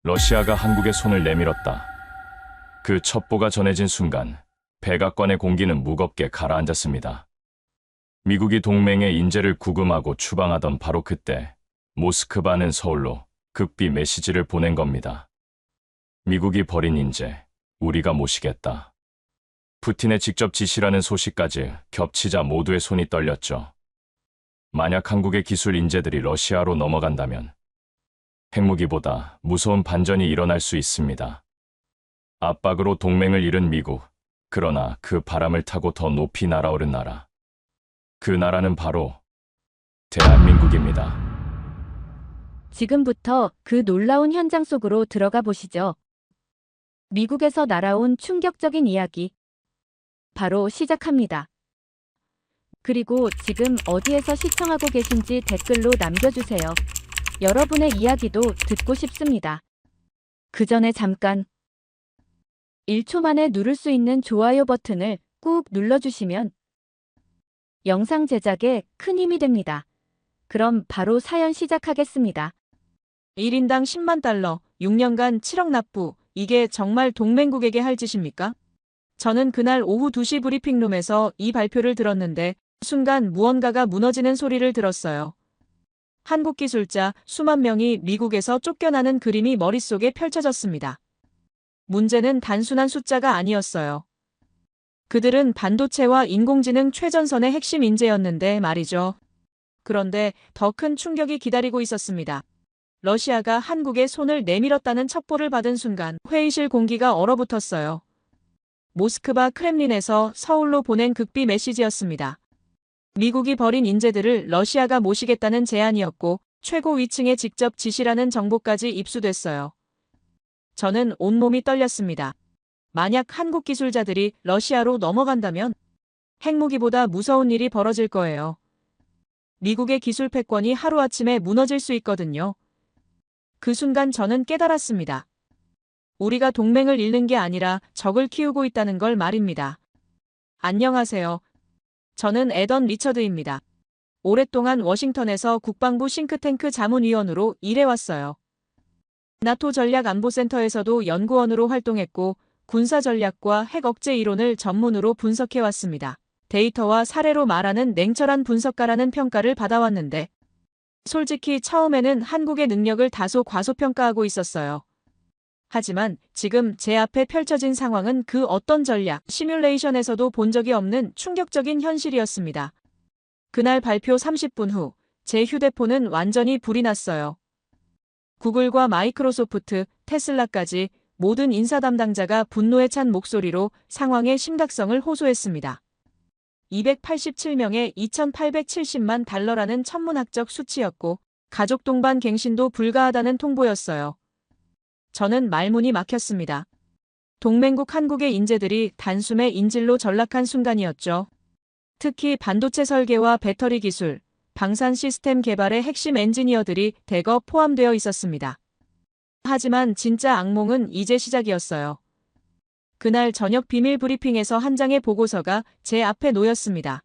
러시아가 한국에 손을 내밀었다. 그 첩보가 전해진 순간 백악관의 공기는 무겁게 가라앉았습니다. 미국이 동맹의 인재를 구금하고 추방하던 바로 그때 모스크바는 서울로 극비 메시지를 보낸 겁니다. 미국이 버린 인재, 우리가 모시겠다. 푸틴의 직접 지시라는 소식까지 겹치자 모두의 손이 떨렸죠. 만약 한국의 기술 인재들이 러시아로 넘어간다면 핵무기보다 무서운 반전이 일어날 수 있습니다. 압박으로 동맹을 잃은 미국, 그러나 그 바람을 타고 더 높이 날아오른 나라. 그 나라는 바로 대한민국입니다. 지금부터 그 놀라운 현장 속으로 들어가 보시죠. 미국에서 날아온 충격적인 이야기. 바로 시작합니다. 그리고 지금 어디에서 시청하고 계신지 댓글로 남겨주세요. 여러분의 이야기도 듣고 싶습니다. 그 전에 잠깐 1초 만에 누를 수 있는 좋아요 버튼을 꾹 눌러주시면 영상 제작에 큰 힘이 됩니다. 그럼 바로 사연 시작하겠습니다. 1인당 10만 달러, 6년간 7억 납부, 이게 정말 동맹국에게 할 짓입니까? 저는 그날 오후 2시 브리핑룸에서 이 발표를 들었는데 순간 무언가가 무너지는 소리를 들었어요. 한국 기술자 수만 명이 미국에서 쫓겨나는 그림이 머릿속에 펼쳐졌습니다. 문제는 단순한 숫자가 아니었어요. 그들은 반도체와 인공지능 최전선의 핵심 인재였는데 말이죠. 그런데 더 큰 충격이 기다리고 있었습니다. 러시아가 한국에 손을 내밀었다는 첩보를 받은 순간 회의실 공기가 얼어붙었어요. 모스크바 크렘린에서 서울로 보낸 극비 메시지였습니다. 미국이 버린 인재들을 러시아가 모시겠다는 제안이었고 최고 위층의 직접 지시라는 정보까지 입수됐어요. 저는 온몸이 떨렸습니다. 만약 한국 기술자들이 러시아로 넘어간다면 핵무기보다 무서운 일이 벌어질 거예요. 미국의 기술 패권이 하루아침에 무너질 수 있거든요. 그 순간 저는 깨달았습니다. 우리가 동맹을 잃는 게 아니라 적을 키우고 있다는 걸 말입니다. 안녕하세요. 저는 에던 리처드입니다. 오랫동안 워싱턴에서 국방부 싱크탱크 자문위원으로 일해왔어요. 나토 전략안보센터에서도 연구원으로 활동했고 군사전략과 핵 억제 이론을 전문으로 분석해왔습니다. 데이터와 사례로 말하는 냉철한 분석가라는 평가를 받아왔는데 솔직히 처음에는 한국의 능력을 다소 과소평가하고 있었어요. 하지만 지금 제 앞에 펼쳐진 상황은 그 어떤 전략, 시뮬레이션에서도 본 적이 없는 충격적인 현실이었습니다. 그날 발표 30분 후, 제 휴대폰은 완전히 불이 났어요. 구글과 마이크로소프트, 테슬라까지 모든 인사 담당자가 분노에 찬 목소리로 상황의 심각성을 호소했습니다. 287명의 2,870만 달러라는 천문학적 수치였고 가족 동반 갱신도 불가하다는 통보였어요. 저는 말문이 막혔습니다. 동맹국 한국의 인재들이 단숨에 인질로 전락한 순간이었죠. 특히 반도체 설계와 배터리 기술, 방산 시스템 개발의 핵심 엔지니어들이 대거 포함되어 있었습니다. 하지만 진짜 악몽은 이제 시작이었어요. 그날 저녁 비밀 브리핑에서 한 장의 보고서가 제 앞에 놓였습니다.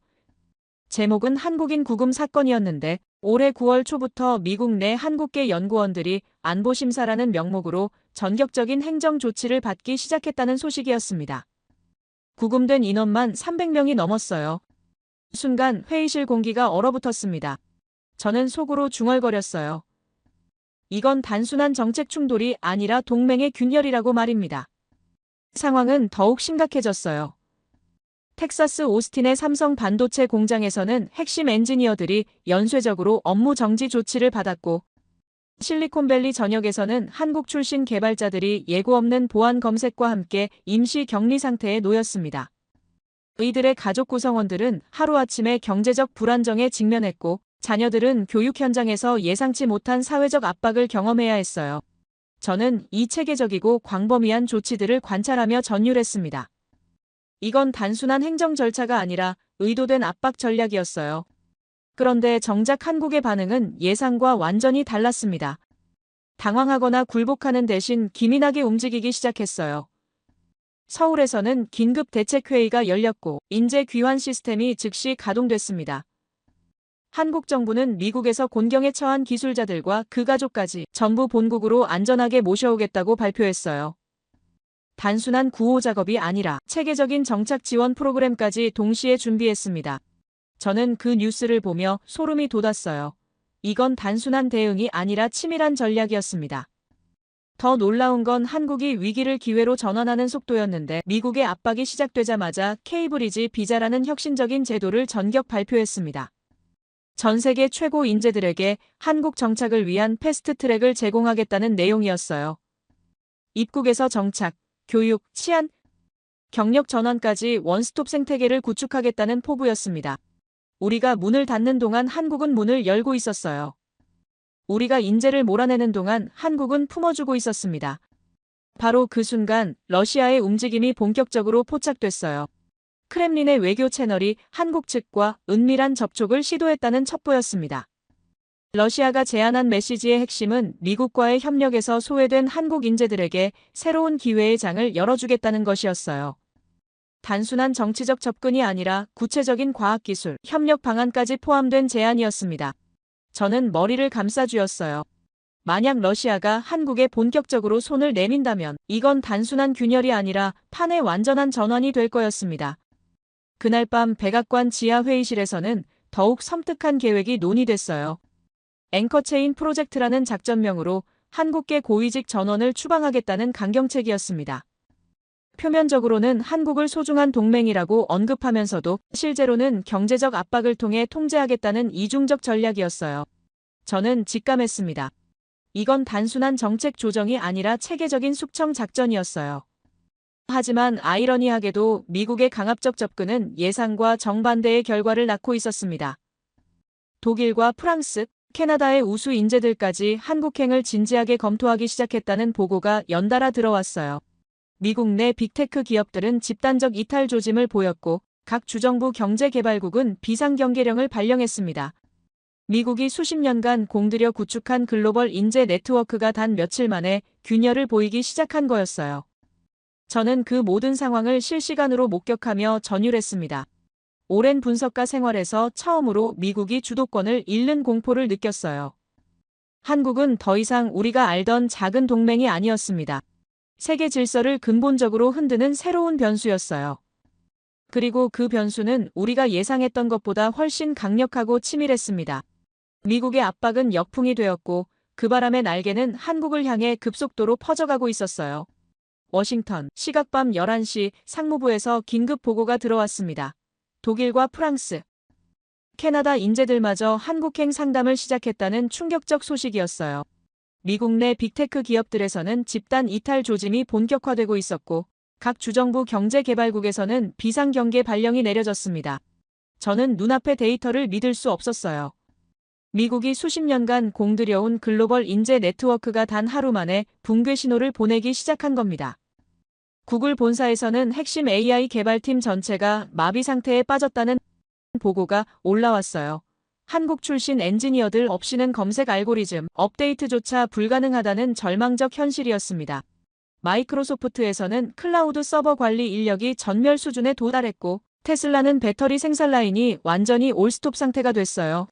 제목은 한국인 구금 사건이었는데 올해 9월 초부터 미국 내 한국계 연구원들이 안보심사라는 명목으로 전격적인 행정 조치를 받기 시작했다는 소식이었습니다. 구금된 인원만 300명이 넘었어요. 순간 회의실 공기가 얼어붙었습니다. 저는 속으로 중얼거렸어요. 이건 단순한 정책 충돌이 아니라 동맹의 균열이라고 말입니다. 상황은 더욱 심각해졌어요. 텍사스 오스틴의 삼성 반도체 공장에서는 핵심 엔지니어들이 연쇄적으로 업무 정지 조치를 받았고 실리콘밸리 전역에서는 한국 출신 개발자들이 예고 없는 보안 검색과 함께 임시 격리 상태에 놓였습니다. 이들의 가족 구성원들은 하루아침에 경제적 불안정에 직면했고 자녀들은 교육 현장에서 예상치 못한 사회적 압박을 경험해야 했어요. 저는 이 체계적이고 광범위한 조치들을 관찰하며 전율했습니다. 이건 단순한 행정 절차가 아니라 의도된 압박 전략이었어요. 그런데 정작 한국의 반응은 예상과 완전히 달랐습니다. 당황하거나 굴복하는 대신 기민하게 움직이기 시작했어요. 서울에서는 긴급 대책회의가 열렸고 인재 귀환 시스템이 즉시 가동됐습니다. 한국 정부는 미국에서 곤경에 처한 기술자들과 그 가족까지 전부 본국으로 안전하게 모셔오겠다고 발표했어요. 단순한 구호 작업이 아니라 체계적인 정착 지원 프로그램까지 동시에 준비했습니다. 저는 그 뉴스를 보며 소름이 돋았어요. 이건 단순한 대응이 아니라 치밀한 전략이었습니다. 더 놀라운 건 한국이 위기를 기회로 전환하는 속도였는데 미국의 압박이 시작되자마자 K브리지 비자라는 혁신적인 제도를 전격 발표했습니다. 전 세계 최고 인재들에게 한국 정착을 위한 패스트 트랙을 제공하겠다는 내용이었어요. 입국에서 정착, 교육, 치안, 경력 전환까지 원스톱 생태계를 구축하겠다는 포부였습니다. 우리가 문을 닫는 동안 한국은 문을 열고 있었어요. 우리가 인재를 몰아내는 동안 한국은 품어주고 있었습니다. 바로 그 순간 러시아의 움직임이 본격적으로 포착됐어요. 크렘린의 외교 채널이 한국 측과 은밀한 접촉을 시도했다는 첩보였습니다. 러시아가 제안한 메시지의 핵심은 미국과의 협력에서 소외된 한국 인재들에게 새로운 기회의 장을 열어주겠다는 것이었어요. 단순한 정치적 접근이 아니라 구체적인 과학기술, 협력 방안까지 포함된 제안이었습니다. 저는 머리를 감싸쥐었어요. 만약 러시아가 한국에 본격적으로 손을 내민다면 이건 단순한 균열이 아니라 판의 완전한 전환이 될 거였습니다. 그날 밤 백악관 지하 회의실에서는 더욱 섬뜩한 계획이 논의됐어요. 앵커체인 프로젝트라는 작전명으로 한국계 고위직 전원을 추방하겠다는 강경책이었습니다. 표면적으로는 한국을 소중한 동맹이라고 언급하면서도 실제로는 경제적 압박을 통해 통제하겠다는 이중적 전략이었어요. 저는 직감했습니다. 이건 단순한 정책 조정이 아니라 체계적인 숙청 작전이었어요. 하지만 아이러니하게도 미국의 강압적 접근은 예상과 정반대의 결과를 낳고 있었습니다. 독일과 프랑스, 캐나다의 우수 인재들까지 한국행을 진지하게 검토하기 시작했다는 보고가 연달아 들어왔어요. 미국 내 빅테크 기업들은 집단적 이탈 조짐을 보였고 각 주정부 경제개발국은 비상경계령을 발령했습니다. 미국이 수십 년간 공들여 구축한 글로벌 인재 네트워크가 단 며칠 만에 균열을 보이기 시작한 거였어요. 저는 그 모든 상황을 실시간으로 목격하며 전율했습니다. 오랜 분석가 생활에서 처음으로 미국이 주도권을 잃는 공포를 느꼈어요. 한국은 더 이상 우리가 알던 작은 동맹이 아니었습니다. 세계 질서를 근본적으로 흔드는 새로운 변수였어요. 그리고 그 변수는 우리가 예상했던 것보다 훨씬 강력하고 치밀했습니다. 미국의 압박은 역풍이 되었고 그 바람의 날개는 한국을 향해 급속도로 퍼져가고 있었어요. 워싱턴, 시각 밤 11시 상무부에서 긴급 보고가 들어왔습니다. 독일과 프랑스, 캐나다 인재들마저 한국행 상담을 시작했다는 충격적 소식이었어요. 미국 내 빅테크 기업들에서는 집단 이탈 조짐이 본격화되고 있었고 각 주정부 경제개발국에서는 비상경계 발령이 내려졌습니다. 저는 눈앞의 데이터를 믿을 수 없었어요. 미국이 수십 년간 공들여온 글로벌 인재 네트워크가 단 하루 만에 붕괴 신호를 보내기 시작한 겁니다. 구글 본사에서는 핵심 AI 개발팀 전체가 마비 상태에 빠졌다는 보고가 올라왔어요. 한국 출신 엔지니어들 없이는 검색 알고리즘 업데이트조차 불가능하다는 절망적 현실이었습니다. 마이크로소프트에서는 클라우드 서버 관리 인력이 전멸 수준에 도달했고 테슬라는 배터리 생산 라인이 완전히 올스톱 상태가 됐어요.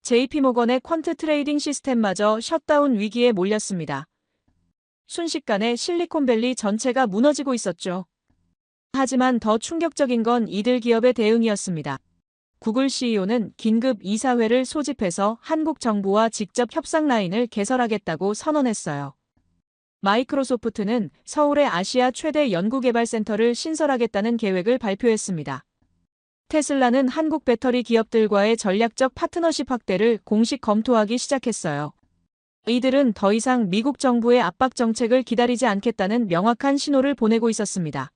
JP모건의 퀀트 트레이딩 시스템마저 셧다운 위기에 몰렸습니다. 순식간에 실리콘밸리 전체가 무너지고 있었죠. 하지만 더 충격적인 건 이들 기업의 대응이었습니다. 구글 CEO는 긴급 이사회를 소집해서 한국 정부와 직접 협상 라인을 개설하겠다고 선언했어요. 마이크로소프트는 서울의 아시아 최대 연구개발센터를 신설하겠다는 계획을 발표했습니다. 테슬라는 한국 배터리 기업들과의 전략적 파트너십 확대를 공식 검토하기 시작했어요. 이들은 더 이상 미국 정부의 압박 정책을 기다리지 않겠다는 명확한 신호를 보내고 있었습니다.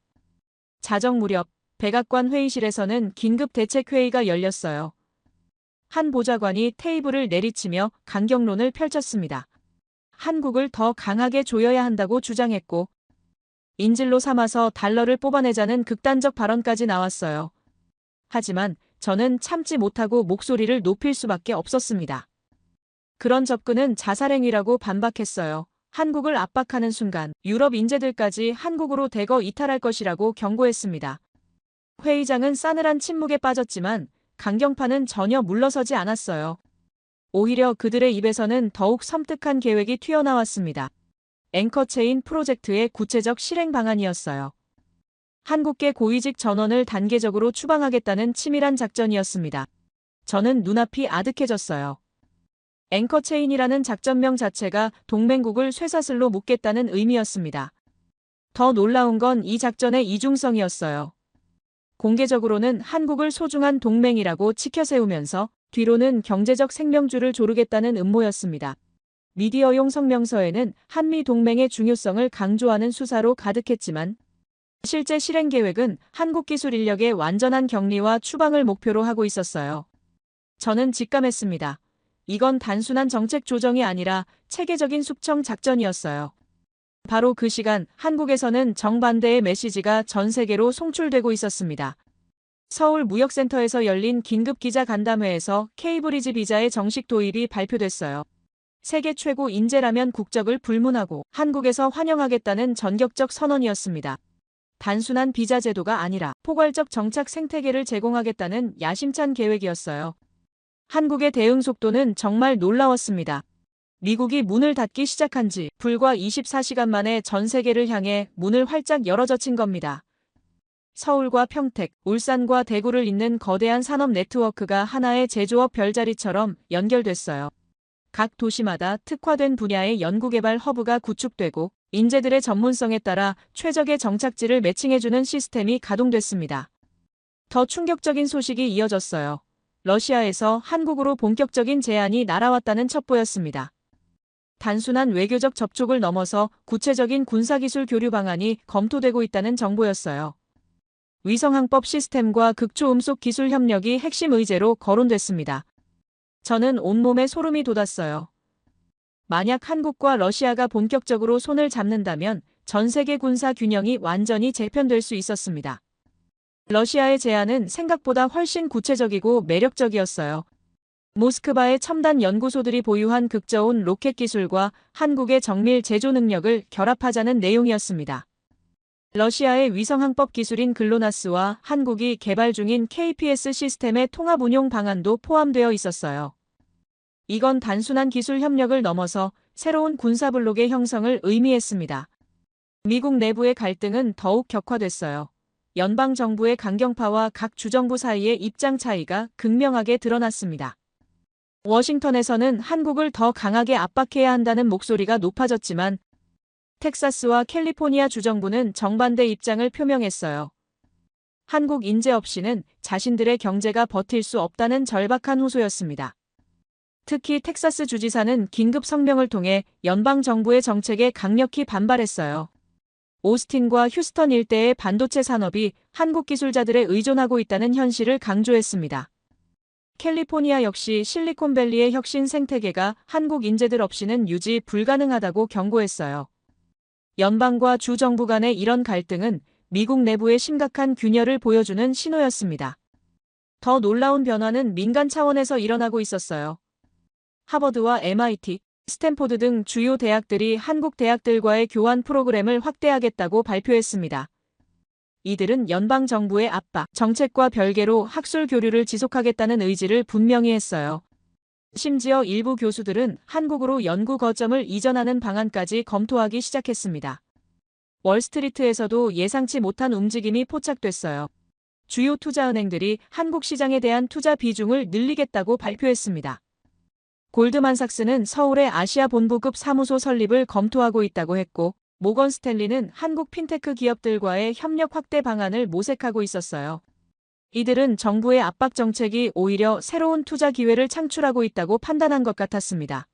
자정 무렵 백악관 회의실에서는 긴급 대책회의가 열렸어요. 한 보좌관이 테이블을 내리치며 강경론을 펼쳤습니다. 한국을 더 강하게 조여야 한다고 주장했고 인질로 삼아서 달러를 뽑아내자는 극단적 발언까지 나왔어요. 하지만 저는 참지 못하고 목소리를 높일 수밖에 없었습니다. 그런 접근은 자살행위라고 반박했어요. 한국을 압박하는 순간 유럽 인재들까지 한국으로 대거 이탈할 것이라고 경고했습니다. 회의장은 싸늘한 침묵에 빠졌지만 강경파는 전혀 물러서지 않았어요. 오히려 그들의 입에서는 더욱 섬뜩한 계획이 튀어나왔습니다. 앵커체인 프로젝트의 구체적 실행 방안이었어요. 한국계 고위직 전원을 단계적으로 추방하겠다는 치밀한 작전이었습니다. 저는 눈앞이 아득해졌어요. 앵커체인이라는 작전명 자체가 동맹국을 쇠사슬로 묶겠다는 의미였습니다. 더 놀라운 건 이 작전의 이중성이었어요. 공개적으로는 한국을 소중한 동맹이라고 치켜세우면서 뒤로는 경제적 생명줄을 조르겠다는 음모였습니다. 미디어용 성명서에는 한미 동맹의 중요성을 강조하는 수사로 가득했지만 실제 실행 계획은 한국 기술 인력의 완전한 격리와 추방을 목표로 하고 있었어요. 저는 직감했습니다. 이건 단순한 정책 조정이 아니라 체계적인 숙청 작전이었어요. 바로 그 시간 한국에서는 정반대의 메시지가 전 세계로 송출되고 있었습니다. 서울 무역센터에서 열린 긴급 기자 간담회에서 K브리지 비자의 정식 도입이 발표됐어요. 세계 최고 인재라면 국적을 불문하고 한국에서 환영하겠다는 전격적 선언이었습니다. 단순한 비자 제도가 아니라 포괄적 정착 생태계를 제공하겠다는 야심찬 계획이었어요. 한국의 대응 속도는 정말 놀라웠습니다. 미국이 문을 닫기 시작한 지 불과 24시간 만에 전 세계를 향해 문을 활짝 열어젖힌 겁니다. 서울과 평택, 울산과 대구를 잇는 거대한 산업 네트워크가 하나의 제조업 별자리처럼 연결됐어요. 각 도시마다 특화된 분야의 연구개발 허브가 구축되고 인재들의 전문성에 따라 최적의 정착지를 매칭해주는 시스템이 가동됐습니다. 더 충격적인 소식이 이어졌어요. 러시아에서 한국으로 본격적인 제안이 날아왔다는 첩보였습니다. 단순한 외교적 접촉을 넘어서 구체적인 군사기술 교류 방안이 검토되고 있다는 정보였어요. 위성항법 시스템과 극초음속 기술 협력이 핵심 의제로 거론됐습니다. 저는 온몸에 소름이 돋았어요. 만약 한국과 러시아가 본격적으로 손을 잡는다면 전 세계 군사 균형이 완전히 재편될 수 있었습니다. 러시아의 제안은 생각보다 훨씬 구체적이고 매력적이었어요. 모스크바의 첨단 연구소들이 보유한 극저온 로켓 기술과 한국의 정밀 제조 능력을 결합하자는 내용이었습니다. 러시아의 위성항법 기술인 글로나스와 한국이 개발 중인 KPS 시스템의 통합 운용 방안도 포함되어 있었어요. 이건 단순한 기술 협력을 넘어서 새로운 군사블록의 형성을 의미했습니다. 미국 내부의 갈등은 더욱 격화됐어요. 연방정부의 강경파와 각 주정부 사이의 입장 차이가 극명하게 드러났습니다. 워싱턴에서는 한국을 더 강하게 압박해야 한다는 목소리가 높아졌지만 텍사스와 캘리포니아 주정부는 정반대 입장을 표명했어요. 한국 인재 없이는 자신들의 경제가 버틸 수 없다는 절박한 호소였습니다. 특히 텍사스 주지사는 긴급 성명을 통해 연방정부의 정책에 강력히 반발했어요. 오스틴과 휴스턴 일대의 반도체 산업이 한국 기술자들에 의존하고 있다는 현실을 강조했습니다. 캘리포니아 역시 실리콘밸리의 혁신 생태계가 한국 인재들 없이는 유지 불가능하다고 경고했어요. 연방과 주 정부 간의 이런 갈등은 미국 내부의 심각한 균열을 보여주는 신호였습니다. 더 놀라운 변화는 민간 차원에서 일어나고 있었어요. 하버드와 MIT, 스탠포드 등 주요 대학들이 한국 대학들과의 교환 프로그램을 확대하겠다고 발표했습니다. 이들은 연방정부의 압박, 정책과 별개로 학술 교류를 지속하겠다는 의지를 분명히 했어요. 심지어 일부 교수들은 한국으로 연구 거점을 이전하는 방안까지 검토하기 시작했습니다. 월스트리트에서도 예상치 못한 움직임이 포착됐어요. 주요 투자은행들이 한국 시장에 대한 투자 비중을 늘리겠다고 발표했습니다. 골드만삭스는 서울의 아시아 본부급 사무소 설립을 검토하고 있다고 했고, 모건 스탠리는 한국 핀테크 기업들과의 협력 확대 방안을 모색하고 있었어요. 이들은 정부의 압박 정책이 오히려 새로운 투자 기회를 창출하고 있다고 판단한 것 같았습니다.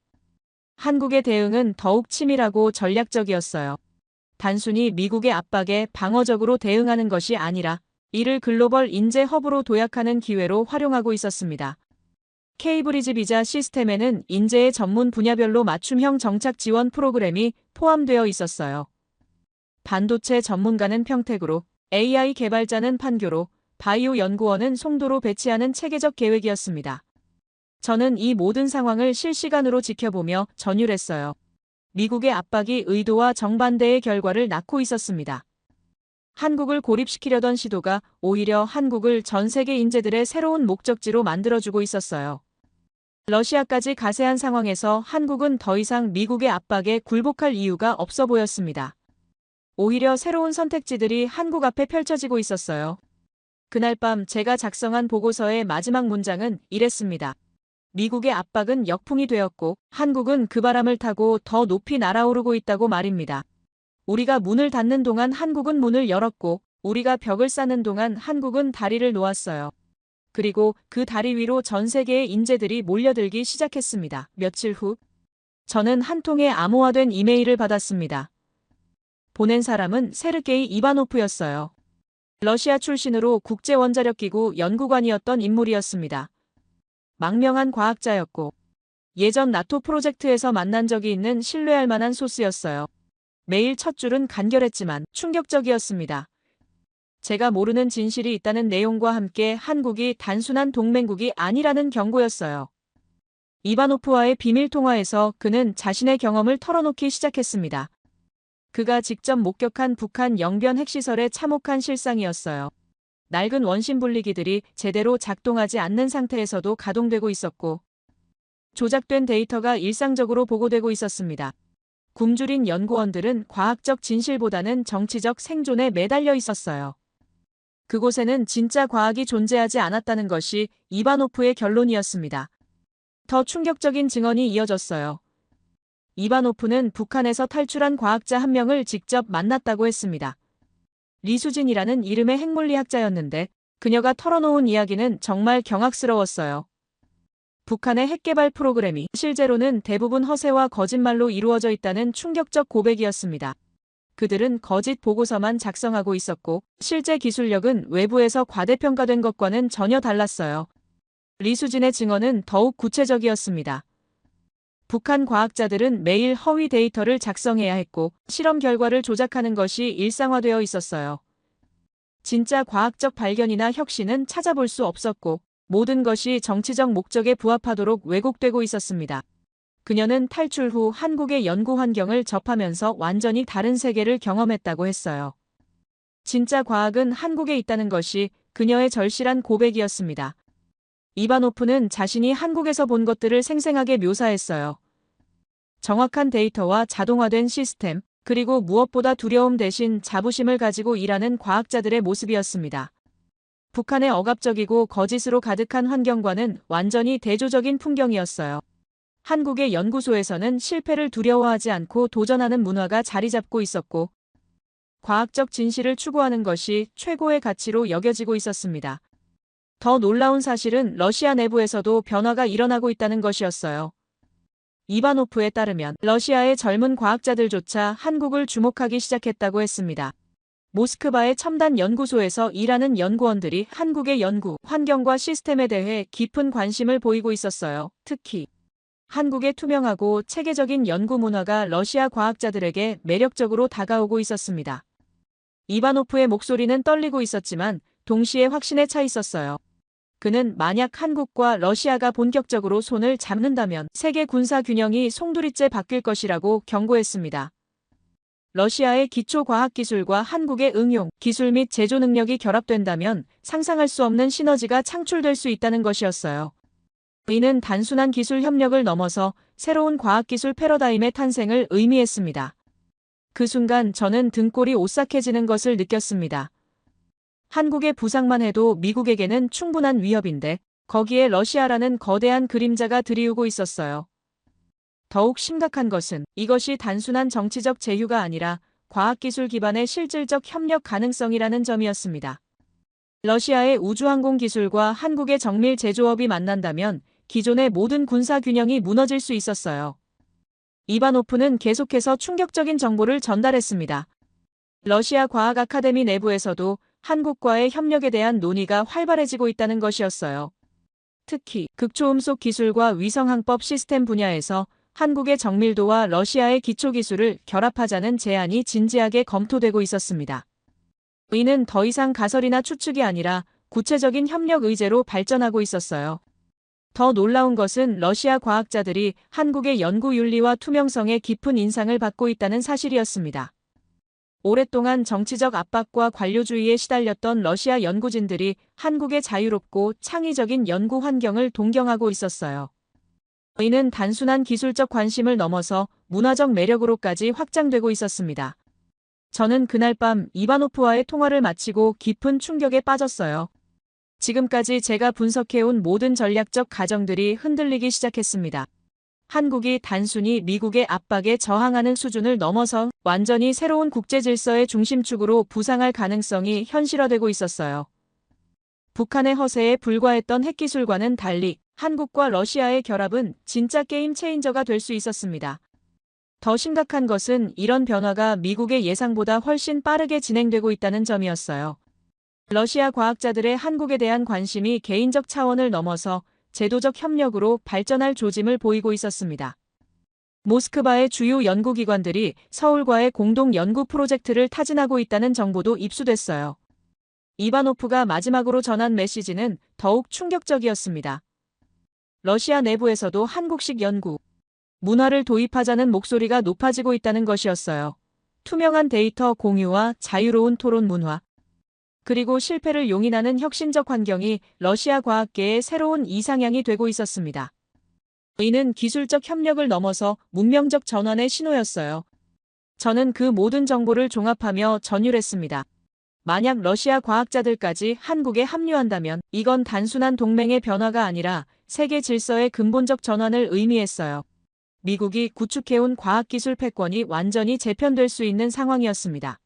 한국의 대응은 더욱 치밀하고 전략적이었어요. 단순히 미국의 압박에 방어적으로 대응하는 것이 아니라 이를 글로벌 인재 허브로 도약하는 기회로 활용하고 있었습니다. K브리지 비자 시스템에는 인재의 전문 분야별로 맞춤형 정착 지원 프로그램이 포함되어 있었어요. 반도체 전문가는 평택으로, AI 개발자는 판교로, 바이오 연구원은 송도로 배치하는 체계적 계획이었습니다. 저는 이 모든 상황을 실시간으로 지켜보며 전율했어요. 미국의 압박이 의도와 정반대의 결과를 낳고 있었습니다. 한국을 고립시키려던 시도가 오히려 한국을 전 세계 인재들의 새로운 목적지로 만들어주고 있었어요. 러시아까지 가세한 상황에서 한국은 더 이상 미국의 압박에 굴복할 이유가 없어 보였습니다. 오히려 새로운 선택지들이 한국 앞에 펼쳐지고 있었어요. 그날 밤 제가 작성한 보고서의 마지막 문장은 이랬습니다. 미국의 압박은 역풍이 되었고 한국은 그 바람을 타고 더 높이 날아오르고 있다고 말입니다. 우리가 문을 닫는 동안 한국은 문을 열었고 우리가 벽을 쌓는 동안 한국은 다리를 놓았어요. 그리고 그 다리 위로 전 세계의 인재들이 몰려들기 시작했습니다. 며칠 후 저는 한 통의 암호화된 이메일을 받았습니다. 보낸 사람은 세르게이 이바노프였어요. 러시아 출신으로 국제원자력기구 연구관이었던 인물이었습니다. 망명한 과학자였고 예전 나토 프로젝트에서 만난 적이 있는 신뢰할 만한 소스였어요. 메일 첫 줄은 간결했지만 충격적이었습니다. 제가 모르는 진실이 있다는 내용과 함께 한국이 단순한 동맹국이 아니라는 경고였어요. 이바노프와의 비밀 통화에서 그는 자신의 경험을 털어놓기 시작했습니다. 그가 직접 목격한 북한 영변 핵시설의 참혹한 실상이었어요. 낡은 원심 분리기들이 제대로 작동하지 않는 상태에서도 가동되고 있었고 조작된 데이터가 일상적으로 보고되고 있었습니다. 굶주린 연구원들은 과학적 진실보다는 정치적 생존에 매달려 있었어요. 그곳에는 진짜 과학이 존재하지 않았다는 것이 이바노프의 결론이었습니다. 더 충격적인 증언이 이어졌어요. 이바노프는 북한에서 탈출한 과학자 한 명을 직접 만났다고 했습니다. 리수진이라는 이름의 핵물리학자였는데 그녀가 털어놓은 이야기는 정말 경악스러웠어요. 북한의 핵개발 프로그램이 실제로는 대부분 허세와 거짓말로 이루어져 있다는 충격적 고백이었습니다. 그들은 거짓 보고서만 작성하고 있었고 실제 기술력은 외부에서 과대평가된 것과는 전혀 달랐어요. 리수진의 증언은 더욱 구체적이었습니다. 북한 과학자들은 매일 허위 데이터를 작성해야 했고 실험 결과를 조작하는 것이 일상화되어 있었어요. 진짜 과학적 발견이나 혁신은 찾아볼 수 없었고 모든 것이 정치적 목적에 부합하도록 왜곡되고 있었습니다. 그녀는 탈출 후 한국의 연구 환경을 접하면서 완전히 다른 세계를 경험했다고 했어요. 진짜 과학은 한국에 있다는 것이 그녀의 절실한 고백이었습니다. 이바노프는 자신이 한국에서 본 것들을 생생하게 묘사했어요. 정확한 데이터와 자동화된 시스템, 그리고 무엇보다 두려움 대신 자부심을 가지고 일하는 과학자들의 모습이었습니다. 북한의 억압적이고 거짓으로 가득한 환경과는 완전히 대조적인 풍경이었어요. 한국의 연구소에서는 실패를 두려워하지 않고 도전하는 문화가 자리 잡고 있었고, 과학적 진실을 추구하는 것이 최고의 가치로 여겨지고 있었습니다. 더 놀라운 사실은 러시아 내부에서도 변화가 일어나고 있다는 것이었어요. 이바노프에 따르면 러시아의 젊은 과학자들조차 한국을 주목하기 시작했다고 했습니다. 모스크바의 첨단 연구소에서 일하는 연구원들이 한국의 연구, 환경과 시스템에 대해 깊은 관심을 보이고 있었어요. 특히 한국의 투명하고 체계적인 연구 문화가 러시아 과학자들에게 매력적으로 다가오고 있었습니다. 이바노프의 목소리는 떨리고 있었지만 동시에 확신에 차 있었어요. 그는 만약 한국과 러시아가 본격적으로 손을 잡는다면 세계 군사 균형이 송두리째 바뀔 것이라고 경고했습니다. 러시아의 기초과학기술과 한국의 응용, 기술 및 제조 능력이 결합된다면 상상할 수 없는 시너지가 창출될 수 있다는 것이었어요. 이는 단순한 기술 협력을 넘어서 새로운 과학기술 패러다임의 탄생을 의미했습니다. 그 순간 저는 등골이 오싹해지는 것을 느꼈습니다. 한국의 부상만 해도 미국에게는 충분한 위협인데 거기에 러시아라는 거대한 그림자가 들이우고 있었어요. 더욱 심각한 것은 이것이 단순한 정치적 제휴가 아니라 과학기술 기반의 실질적 협력 가능성이라는 점이었습니다. 러시아의 우주항공 기술과 한국의 정밀 제조업이 만난다면 기존의 모든 군사 균형이 무너질 수 있었어요. 이바노프는 계속해서 충격적인 정보를 전달했습니다. 러시아 과학 아카데미 내부에서도 한국과의 협력에 대한 논의가 활발해지고 있다는 것이었어요. 특히 극초음속 기술과 위성항법 시스템 분야에서 한국의 정밀도와 러시아의 기초기술을 결합하자는 제안이 진지하게 검토되고 있었습니다. 이는 더 이상 가설이나 추측이 아니라 구체적인 협력 의제로 발전하고 있었어요. 더 놀라운 것은 러시아 과학자들이 한국의 연구 윤리와 투명성에 깊은 인상을 받고 있다는 사실이었습니다. 오랫동안 정치적 압박과 관료주의에 시달렸던 러시아 연구진들이 한국의 자유롭고 창의적인 연구 환경을 동경하고 있었어요. 이는 단순한 기술적 관심을 넘어서 문화적 매력으로까지 확장되고 있었습니다. 저는 그날 밤 이바노프와의 통화를 마치고 깊은 충격에 빠졌어요. 지금까지 제가 분석해온 모든 전략적 가정들이 흔들리기 시작했습니다. 한국이 단순히 미국의 압박에 저항하는 수준을 넘어서 완전히 새로운 국제 질서의 중심축으로 부상할 가능성이 현실화되고 있었어요. 북한의 허세에 불과했던 핵기술과는 달리 한국과 러시아의 결합은 진짜 게임 체인저가 될 수 있었습니다. 더 심각한 것은 이런 변화가 미국의 예상보다 훨씬 빠르게 진행되고 있다는 점이었어요. 러시아 과학자들의 한국에 대한 관심이 개인적 차원을 넘어서 제도적 협력으로 발전할 조짐을 보이고 있었습니다. 모스크바의 주요 연구기관들이 서울과의 공동 연구 프로젝트를 타진하고 있다는 정보도 입수됐어요. 이바노프가 마지막으로 전한 메시지는 더욱 충격적이었습니다. 러시아 내부에서도 한국식 연구, 문화를 도입하자는 목소리가 높아지고 있다는 것이었어요. 투명한 데이터 공유와 자유로운 토론 문화, 그리고 실패를 용인하는 혁신적 환경이 러시아 과학계의 새로운 이상향이 되고 있었습니다. 이는 기술적 협력을 넘어서 문명적 전환의 신호였어요. 저는 그 모든 정보를 종합하며 전율했습니다. 만약 러시아 과학자들까지 한국에 합류한다면 이건 단순한 동맹의 변화가 아니라 세계 질서의 근본적 전환을 의미했어요. 미국이 구축해온 과학기술 패권이 완전히 재편될 수 있는 상황이었습니다.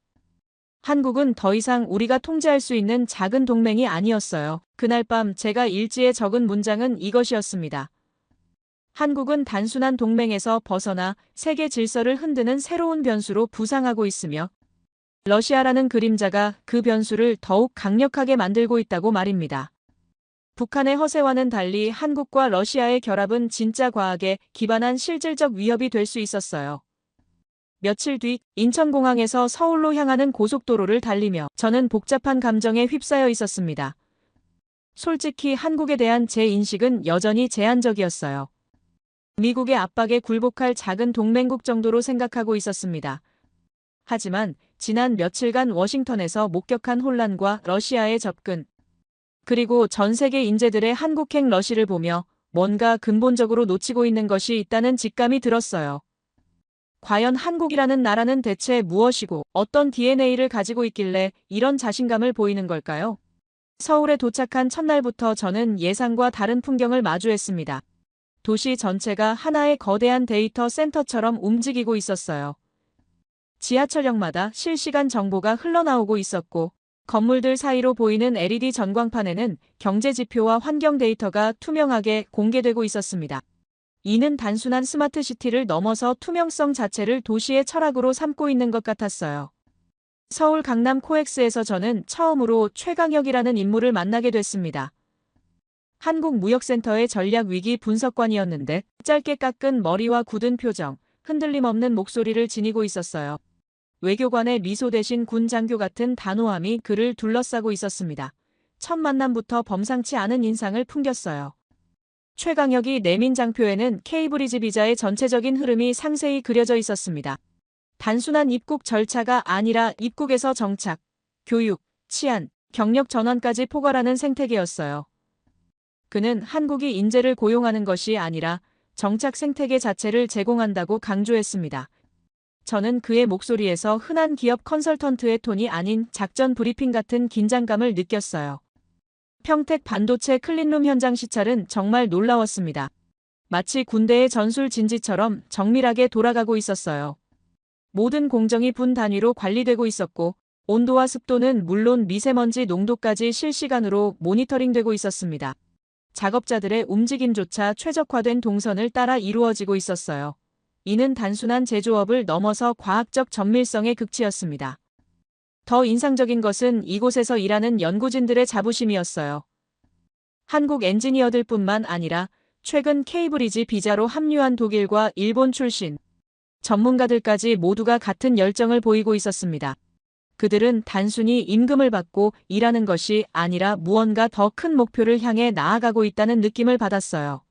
한국은 더 이상 우리가 통제할 수 있는 작은 동맹이 아니었어요. 그날 밤 제가 일지에 적은 문장은 이것이었습니다. 한국은 단순한 동맹에서 벗어나 세계 질서를 흔드는 새로운 변수로 부상하고 있으며 러시아라는 그림자가 그 변수를 더욱 강력하게 만들고 있다고 말입니다. 북한의 허세와는 달리 한국과 러시아의 결합은 진짜 과학에 기반한 실질적 위협이 될 수 있었어요. 며칠 뒤 인천공항에서 서울로 향하는 고속도로를 달리며 저는 복잡한 감정에 휩싸여 있었습니다. 솔직히 한국에 대한 제 인식은 여전히 제한적이었어요. 미국의 압박에 굴복할 작은 동맹국 정도로 생각하고 있었습니다. 하지만 지난 며칠간 워싱턴에서 목격한 혼란과 러시아의 접근, 그리고 전 세계 인재들의 한국행 러시를 보며 뭔가 근본적으로 놓치고 있는 것이 있다는 직감이 들었어요. 과연 한국이라는 나라는 대체 무엇이고 어떤 DNA를 가지고 있길래 이런 자신감을 보이는 걸까요? 서울에 도착한 첫날부터 저는 예상과 다른 풍경을 마주했습니다. 도시 전체가 하나의 거대한 데이터 센터처럼 움직이고 있었어요. 지하철역마다 실시간 정보가 흘러나오고 있었고 건물들 사이로 보이는 LED 전광판에는 경제 지표와 환경 데이터가 투명하게 공개되고 있었습니다. 이는 단순한 스마트시티를 넘어서 투명성 자체를 도시의 철학으로 삼고 있는 것 같았어요. 서울 강남 코엑스에서 저는 처음으로 최강혁이라는 인물을 만나게 됐습니다. 한국무역센터의 전략위기 분석관이었는데 짧게 깎은 머리와 굳은 표정, 흔들림 없는 목소리를 지니고 있었어요. 외교관의 미소 대신 군 장교 같은 단호함이 그를 둘러싸고 있었습니다. 첫 만남부터 범상치 않은 인상을 풍겼어요. 최강혁이 내민 장표에는 케이브리지 비자의 전체적인 흐름이 상세히 그려져 있었습니다. 단순한 입국 절차가 아니라 입국에서 정착, 교육, 치안, 경력 전환까지 포괄하는 생태계였어요. 그는 한국이 인재를 고용하는 것이 아니라 정착 생태계 자체를 제공한다고 강조했습니다. 저는 그의 목소리에서 흔한 기업 컨설턴트의 톤이 아닌 작전 브리핑 같은 긴장감을 느꼈어요. 평택 반도체 클린룸 현장 시찰은 정말 놀라웠습니다. 마치 군대의 전술 진지처럼 정밀하게 돌아가고 있었어요. 모든 공정이 분 단위로 관리되고 있었고 온도와 습도는 물론 미세먼지 농도까지 실시간으로 모니터링되고 있었습니다. 작업자들의 움직임조차 최적화된 동선을 따라 이루어지고 있었어요. 이는 단순한 제조업을 넘어서 과학적 정밀성의 극치였습니다. 더 인상적인 것은 이곳에서 일하는 연구진들의 자부심이었어요. 한국 엔지니어들뿐만 아니라 최근 케이브리지 비자로 합류한 독일과 일본 출신 전문가들까지 모두가 같은 열정을 보이고 있었습니다. 그들은 단순히 임금을 받고 일하는 것이 아니라 무언가 더 큰 목표를 향해 나아가고 있다는 느낌을 받았어요.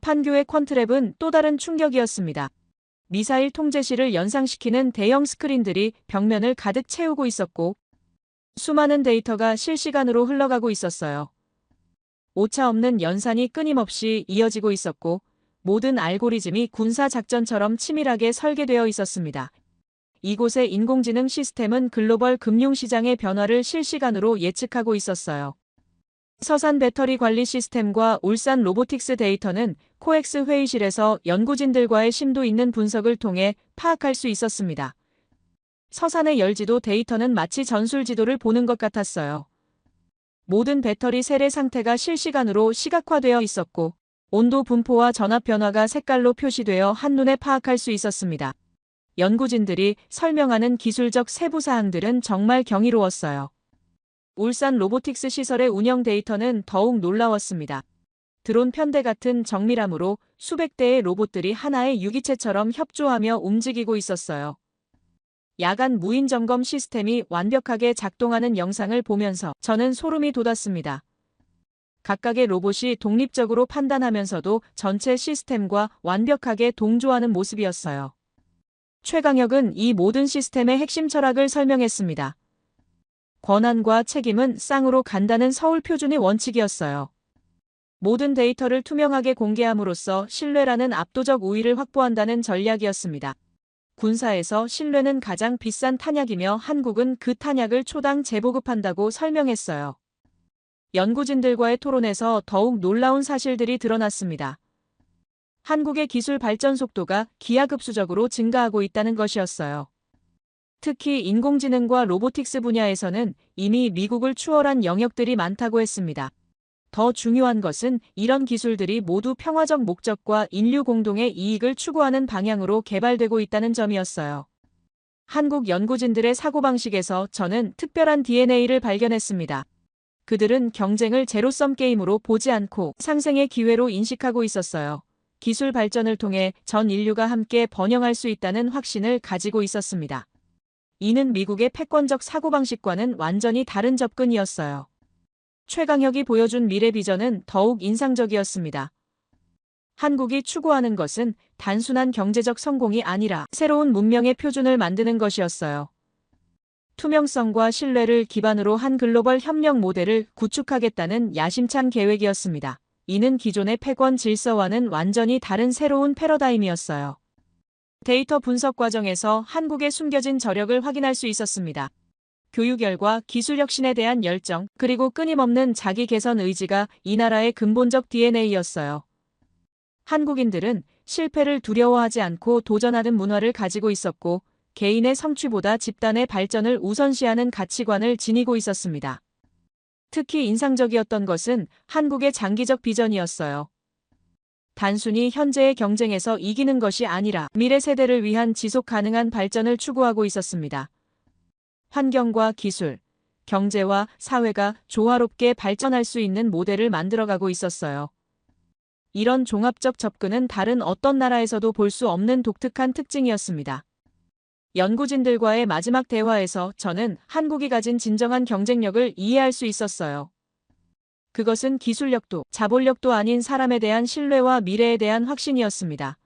판교의 퀀트랩은 또 다른 충격이었습니다. 미사일 통제실을 연상시키는 대형 스크린들이 벽면을 가득 채우고 있었고 수많은 데이터가 실시간으로 흘러가고 있었어요. 오차없는 연산이 끊임없이 이어지고 있었고 모든 알고리즘이 군사작전처럼 치밀하게 설계되어 있었습니다. 이곳의 인공지능 시스템은 글로벌 금융시장의 변화를 실시간으로 예측하고 있었어요. 서산 배터리 관리 시스템과 울산 로보틱스 데이터는 코엑스 회의실에서 연구진들과의 심도 있는 분석을 통해 파악할 수 있었습니다. 서산의 열지도 데이터는 마치 전술 지도를 보는 것 같았어요. 모든 배터리 세례 상태가 실시간으로 시각화되어 있었고 온도 분포와 전압 변화가 색깔로 표시되어 한눈에 파악할 수 있었습니다. 연구진들이 설명하는 기술적 세부 사항들은 정말 경이로웠어요. 울산 로보틱스 시설의 운영 데이터는 더욱 놀라웠습니다. 드론 편대 같은 정밀함으로 수백 대의 로봇들이 하나의 유기체처럼 협조하며 움직이고 있었어요. 야간 무인 점검 시스템이 완벽하게 작동하는 영상을 보면서 저는 소름이 돋았습니다. 각각의 로봇이 독립적으로 판단하면서도 전체 시스템과 완벽하게 동조하는 모습이었어요. 최강혁은 이 모든 시스템의 핵심 철학을 설명했습니다. 권한과 책임은 쌍으로 간다는 서울 표준의 원칙이었어요. 모든 데이터를 투명하게 공개함으로써 신뢰라는 압도적 우위를 확보한다는 전략이었습니다. 군사에서 신뢰는 가장 비싼 탄약이며 한국은 그 탄약을 초당 재보급한다고 설명했어요. 연구진들과의 토론에서 더욱 놀라운 사실들이 드러났습니다. 한국의 기술 발전 속도가 기하급수적으로 증가하고 있다는 것이었어요. 특히 인공지능과 로보틱스 분야에서는 이미 미국을 추월한 영역들이 많다고 했습니다. 더 중요한 것은 이런 기술들이 모두 평화적 목적과 인류 공동의 이익을 추구하는 방향으로 개발되고 있다는 점이었어요. 한국 연구진들의 사고방식에서 저는 특별한 DNA를 발견했습니다. 그들은 경쟁을 제로섬 게임으로 보지 않고 상생의 기회로 인식하고 있었어요. 기술 발전을 통해 전 인류가 함께 번영할 수 있다는 확신을 가지고 있었습니다. 이는 미국의 패권적 사고방식과는 완전히 다른 접근이었어요. 최강혁이 보여준 미래 비전은 더욱 인상적이었습니다. 한국이 추구하는 것은 단순한 경제적 성공이 아니라 새로운 문명의 표준을 만드는 것이었어요. 투명성과 신뢰를 기반으로 한 글로벌 협력 모델을 구축하겠다는 야심찬 계획이었습니다. 이는 기존의 패권 질서와는 완전히 다른 새로운 패러다임이었어요. 데이터 분석 과정에서 한국의 숨겨진 저력을 확인할 수 있었습니다. 교육열과 기술 혁신에 대한 열정, 그리고 끊임없는 자기 개선 의지가 이 나라의 근본적 DNA였어요. 한국인들은 실패를 두려워하지 않고 도전하는 문화를 가지고 있었고, 개인의 성취보다 집단의 발전을 우선시하는 가치관을 지니고 있었습니다. 특히 인상적이었던 것은 한국의 장기적 비전이었어요. 단순히 현재의 경쟁에서 이기는 것이 아니라 미래 세대를 위한 지속 가능한 발전을 추구하고 있었습니다. 환경과 기술, 경제와 사회가 조화롭게 발전할 수 있는 모델을 만들어가고 있었어요. 이런 종합적 접근은 다른 어떤 나라에서도 볼 수 없는 독특한 특징이었습니다. 연구진들과의 마지막 대화에서 저는 한국이 가진 진정한 경쟁력을 이해할 수 있었어요. 그것은 기술력도 자본력도 아닌 사람에 대한 신뢰와 미래에 대한 확신이었습니다.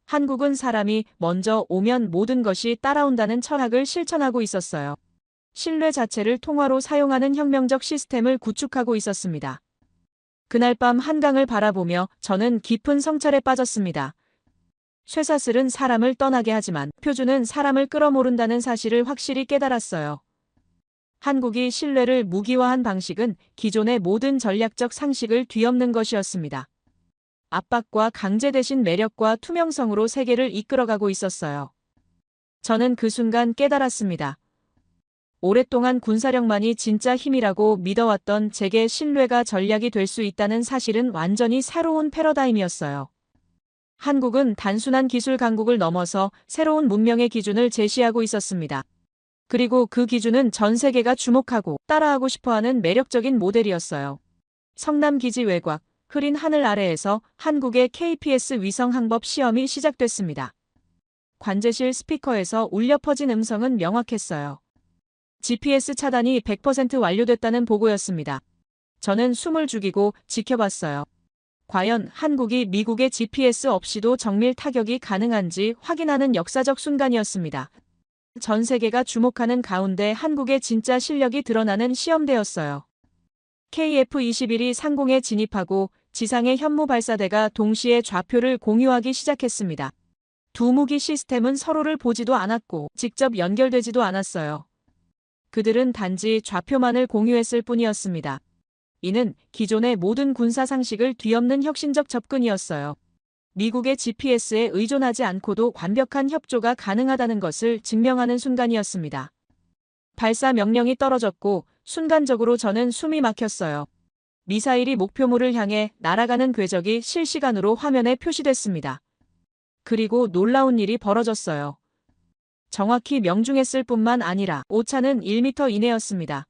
한국은 사람이 먼저 오면 모든 것이 따라온다는 철학을 실천하고 있었어요. 신뢰 자체를 통화로 사용하는 혁명적 시스템을 구축하고 있었습니다. 그날 밤 한강을 바라보며 저는 깊은 성찰에 빠졌습니다. 쇠사슬은 사람을 떠나게 하지만 표준은 사람을 끌어모른다는 사실을 확실히 깨달았어요. 한국이 신뢰를 무기화한 방식은 기존의 모든 전략적 상식을 뒤엎는 것이었습니다. 압박과 강제 대신 매력과 투명성으로 세계를 이끌어가고 있었어요. 저는 그 순간 깨달았습니다. 오랫동안 군사력만이 진짜 힘이라고 믿어왔던 제게 신뢰가 전략이 될 수 있다는 사실은 완전히 새로운 패러다임이었어요. 한국은 단순한 기술 강국을 넘어서 새로운 문명의 기준을 제시하고 있었습니다. 그리고 그 기준은 전 세계가 주목하고 따라하고 싶어하는 매력적인 모델이었어요. 성남 기지 외곽, 흐린 하늘 아래에서 한국의 KPS 위성 항법 시험이 시작됐습니다. 관제실 스피커에서 울려 퍼진 음성은 명확했어요. GPS 차단이 100% 완료됐다는 보고였습니다. 저는 숨을 죽이고 지켜봤어요. 과연 한국이 미국의 GPS 없이도 정밀 타격이 가능한지 확인하는 역사적 순간이었습니다. 전 세계가 주목하는 가운데 한국의 진짜 실력이 드러나는 시험대였어요. KF-21이 상공에 진입하고 지상의 현무 발사대가 동시에 좌표를 공유하기 시작했습니다. 두 무기 시스템은 서로를 보지도 않았고 직접 연결되지도 않았어요. 그들은 단지 좌표만을 공유했을 뿐이었습니다. 이는 기존의 모든 군사 상식을 뒤엎는 혁신적 접근이었어요. 미국의 GPS에 의존하지 않고도 완벽한 협조가 가능하다는 것을 증명하는 순간이었습니다. 발사 명령이 떨어졌고 순간적으로 저는 숨이 막혔어요. 미사일이 목표물을 향해 날아가는 궤적이 실시간으로 화면에 표시됐습니다. 그리고 놀라운 일이 벌어졌어요. 정확히 명중했을 뿐만 아니라 오차는 1m 이내였습니다.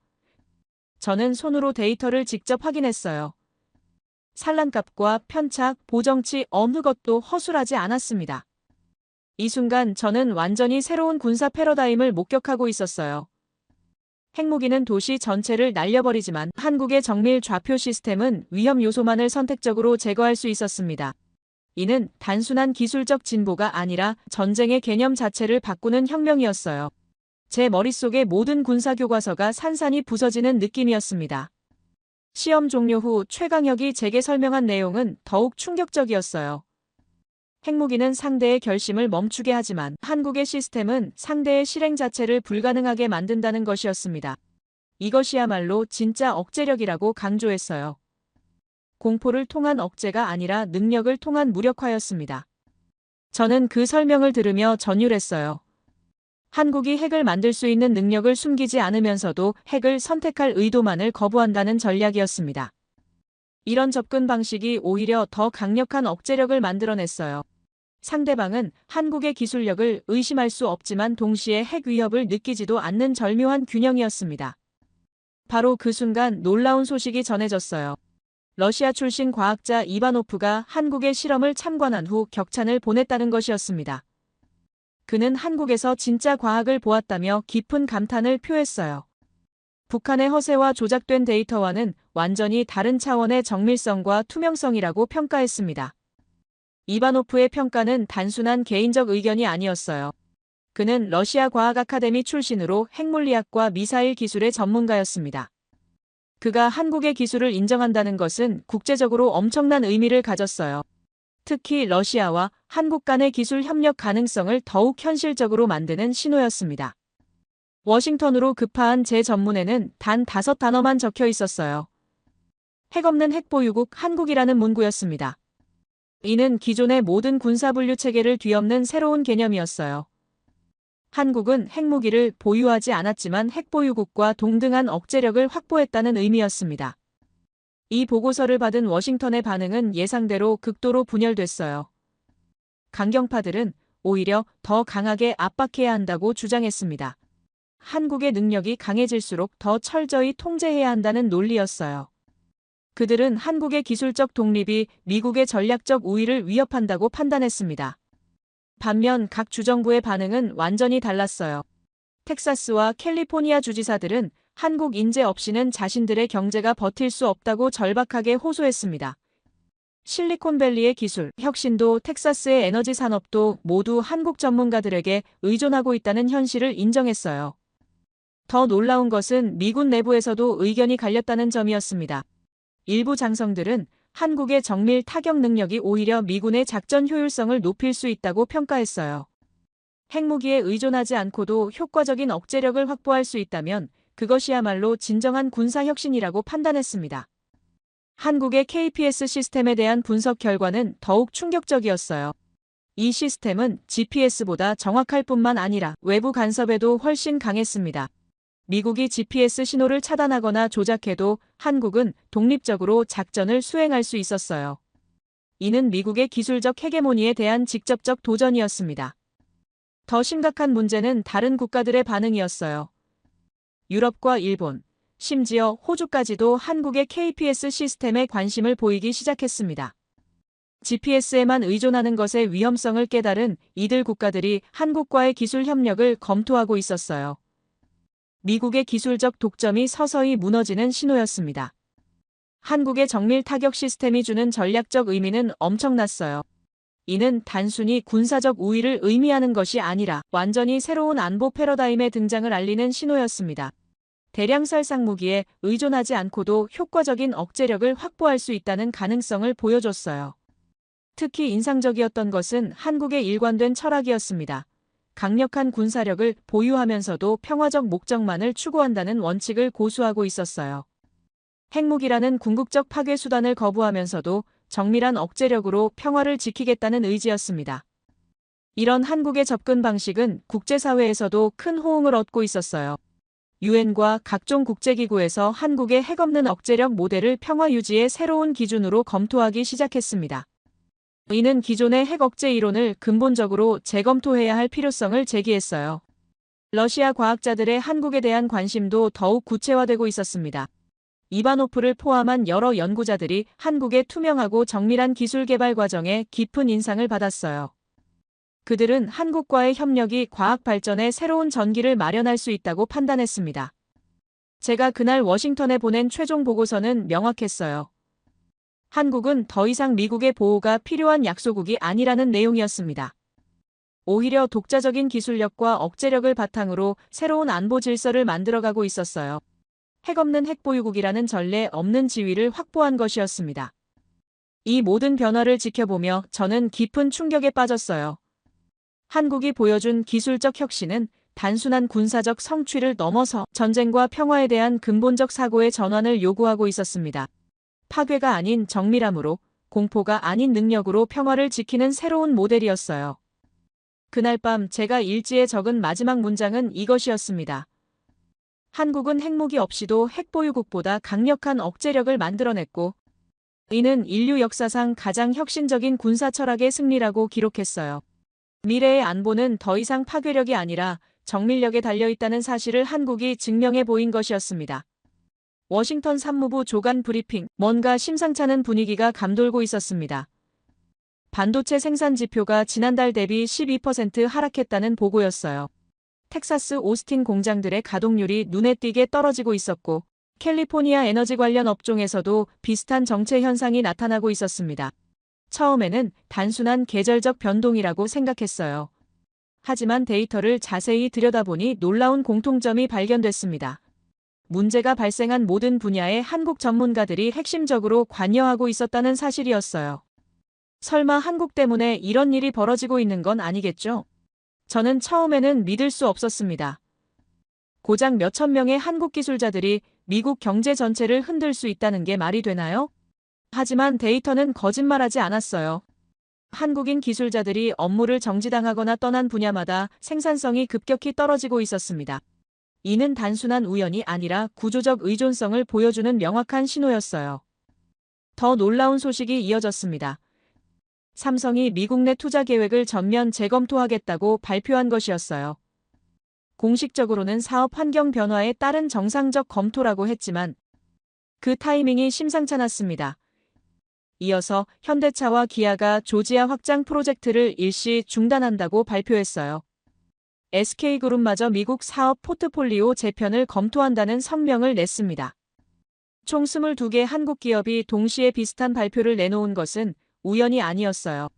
저는 손으로 데이터를 직접 확인했어요. 산란값과 편착, 보정치 어느 것도 허술하지 않았습니다. 이 순간 저는 완전히 새로운 군사 패러다임을 목격하고 있었어요. 핵무기는 도시 전체를 날려버리지만 한국의 정밀 좌표 시스템은 위험 요소만을 선택적으로 제거할 수 있었습니다. 이는 단순한 기술적 진보가 아니라 전쟁의 개념 자체를 바꾸는 혁명이었어요. 제 머릿속의 모든 군사 교과서가 산산이 부서지는 느낌이었습니다. 시험 종료 후 최강혁이 제게 설명한 내용은 더욱 충격적이었어요. 핵무기는 상대의 결심을 멈추게 하지만 한국의 시스템은 상대의 실행 자체를 불가능하게 만든다는 것이었습니다. 이것이야말로 진짜 억제력이라고 강조했어요. 공포를 통한 억제가 아니라 능력을 통한 무력화였습니다. 저는 그 설명을 들으며 전율했어요. 한국이 핵을 만들 수 있는 능력을 숨기지 않으면서도 핵을 선택할 의도만을 거부한다는 전략이었습니다. 이런 접근 방식이 오히려 더 강력한 억제력을 만들어냈어요. 상대방은 한국의 기술력을 의심할 수 없지만 동시에 핵 위협을 느끼지도 않는 절묘한 균형이었습니다. 바로 그 순간 놀라운 소식이 전해졌어요. 러시아 출신 과학자 이바노프가 한국의 실험을 참관한 후 격찬을 보냈다는 것이었습니다. 그는 한국에서 진짜 과학을 보았다며 깊은 감탄을 표했어요. 북한의 허세와 조작된 데이터와는 완전히 다른 차원의 정밀성과 투명성이라고 평가했습니다. 이바노프의 평가는 단순한 개인적 의견이 아니었어요. 그는 러시아 과학 아카데미 출신으로 핵물리학과 미사일 기술의 전문가였습니다. 그가 한국의 기술을 인정한다는 것은 국제적으로 엄청난 의미를 가졌어요. 특히 러시아와 한국 간의 기술 협력 가능성을 더욱 현실적으로 만드는 신호였습니다. 워싱턴으로 급파한 제 전문에는 단 5단어만 적혀 있었어요. 핵 없는 핵보유국 한국이라는 문구였습니다. 이는 기존의 모든 군사분류 체계를 뒤엎는 새로운 개념이었어요. 한국은 핵무기를 보유하지 않았지만 핵보유국과 동등한 억제력을 확보했다는 의미였습니다. 이 보고서를 받은 워싱턴의 반응은 예상대로 극도로 분열됐어요. 강경파들은 오히려 더 강하게 압박해야 한다고 주장했습니다. 한국의 능력이 강해질수록 더 철저히 통제해야 한다는 논리였어요. 그들은 한국의 기술적 독립이 미국의 전략적 우위를 위협한다고 판단했습니다. 반면 각 주정부의 반응은 완전히 달랐어요. 텍사스와 캘리포니아 주지사들은 한국 인재 없이는 자신들의 경제가 버틸 수 없다고 절박하게 호소했습니다. 실리콘밸리의 기술, 혁신도 텍사스의 에너지 산업도 모두 한국 전문가들에게 의존하고 있다는 현실을 인정했어요. 더 놀라운 것은 미군 내부에서도 의견이 갈렸다는 점이었습니다. 일부 장성들은 한국의 정밀 타격 능력이 오히려 미군의 작전 효율성을 높일 수 있다고 평가했어요. 핵무기에 의존하지 않고도 효과적인 억제력을 확보할 수 있다면 그것이야말로 진정한 군사혁신이라고 판단했습니다. 한국의 KPS 시스템에 대한 분석 결과는 더욱 충격적이었어요. 이 시스템은 GPS보다 정확할 뿐만 아니라 외부 간섭에도 훨씬 강했습니다. 미국이 GPS 신호를 차단하거나 조작해도 한국은 독립적으로 작전을 수행할 수 있었어요. 이는 미국의 기술적 헤게모니에 대한 직접적 도전이었습니다. 더 심각한 문제는 다른 국가들의 반응이었어요. 유럽과 일본, 심지어 호주까지도 한국의 KPS 시스템에 관심을 보이기 시작했습니다. GPS에만 의존하는 것의 위험성을 깨달은 이들 국가들이 한국과의 기술 협력을 검토하고 있었어요. 미국의 기술적 독점이 서서히 무너지는 신호였습니다. 한국의 정밀 타격 시스템이 주는 전략적 의미는 엄청났어요. 이는 단순히 군사적 우위를 의미하는 것이 아니라 완전히 새로운 안보 패러다임의 등장을 알리는 신호였습니다. 대량 살상 무기에 의존하지 않고도 효과적인 억제력을 확보할 수 있다는 가능성을 보여줬어요. 특히 인상적이었던 것은 한국의 일관된 철학이었습니다. 강력한 군사력을 보유하면서도 평화적 목적만을 추구한다는 원칙을 고수하고 있었어요. 핵무기라는 궁극적 파괴 수단을 거부하면서도 정밀한 억제력으로 평화를 지키겠다는 의지였습니다. 이런 한국의 접근 방식은 국제사회에서도 큰 호응을 얻고 있었어요. 유엔과 각종 국제기구에서 한국의 핵없는 억제력 모델을 평화 유지의 새로운 기준으로 검토하기 시작했습니다. 이는 기존의 핵 억제 이론을 근본적으로 재검토해야 할 필요성을 제기했어요. 러시아 과학자들의 한국에 대한 관심도 더욱 구체화되고 있었습니다. 이바노프를 포함한 여러 연구자들이 한국의 투명하고 정밀한 기술 개발 과정에 깊은 인상을 받았어요. 그들은 한국과의 협력이 과학 발전에 새로운 전기를 마련할 수 있다고 판단했습니다. 제가 그날 워싱턴에 보낸 최종 보고서는 명확했어요. 한국은 더 이상 미국의 보호가 필요한 약소국이 아니라는 내용이었습니다. 오히려 독자적인 기술력과 억제력을 바탕으로 새로운 안보 질서를 만들어가고 있었어요. 핵없는 핵보유국이라는 전례 없는 지위를 확보한 것이었습니다. 이 모든 변화를 지켜보며 저는 깊은 충격에 빠졌어요. 한국이 보여준 기술적 혁신은 단순한 군사적 성취를 넘어서 전쟁과 평화에 대한 근본적 사고의 전환을 요구하고 있었습니다. 파괴가 아닌 정밀함으로, 공포가 아닌 능력으로 평화를 지키는 새로운 모델이었어요. 그날 밤 제가 일지에 적은 마지막 문장은 이것이었습니다. 한국은 핵무기 없이도 핵보유국보다 강력한 억제력을 만들어냈고, 이는 인류 역사상 가장 혁신적인 군사 철학의 승리라고 기록했어요. 미래의 안보는 더 이상 파괴력이 아니라 정밀력에 달려있다는 사실을 한국이 증명해 보인 것이었습니다. 워싱턴 산무부 조간 브리핑, 뭔가 심상찮은 분위기가 감돌고 있었습니다. 반도체 생산 지표가 지난달 대비 12% 하락했다는 보고였어요. 텍사스 오스틴 공장들의 가동률이 눈에 띄게 떨어지고 있었고, 캘리포니아 에너지 관련 업종에서도 비슷한 정체 현상이 나타나고 있었습니다. 처음에는 단순한 계절적 변동이라고 생각했어요. 하지만 데이터를 자세히 들여다보니 놀라운 공통점이 발견됐습니다. 문제가 발생한 모든 분야에 한국 전문가들이 핵심적으로 관여하고 있었다는 사실이었어요. 설마 한국 때문에 이런 일이 벌어지고 있는 건 아니겠죠? 저는 처음에는 믿을 수 없었습니다. 고작 몇천 명의 한국 기술자들이 미국 경제 전체를 흔들 수 있다는 게 말이 되나요? 하지만 데이터는 거짓말하지 않았어요. 한국인 기술자들이 업무를 정지당하거나 떠난 분야마다 생산성이 급격히 떨어지고 있었습니다. 이는 단순한 우연이 아니라 구조적 의존성을 보여주는 명확한 신호였어요. 더 놀라운 소식이 이어졌습니다. 삼성이 미국 내 투자 계획을 전면 재검토하겠다고 발표한 것이었어요. 공식적으로는 사업 환경 변화에 따른 정상적 검토라고 했지만 그 타이밍이 심상찮았습니다. 이어서 현대차와 기아가 조지아 확장 프로젝트를 일시 중단한다고 발표했어요. SK그룹마저 미국 사업 포트폴리오 재편을 검토한다는 성명을 냈습니다. 총 22개 한국 기업이 동시에 비슷한 발표를 내놓은 것은 우연이 아니었어요.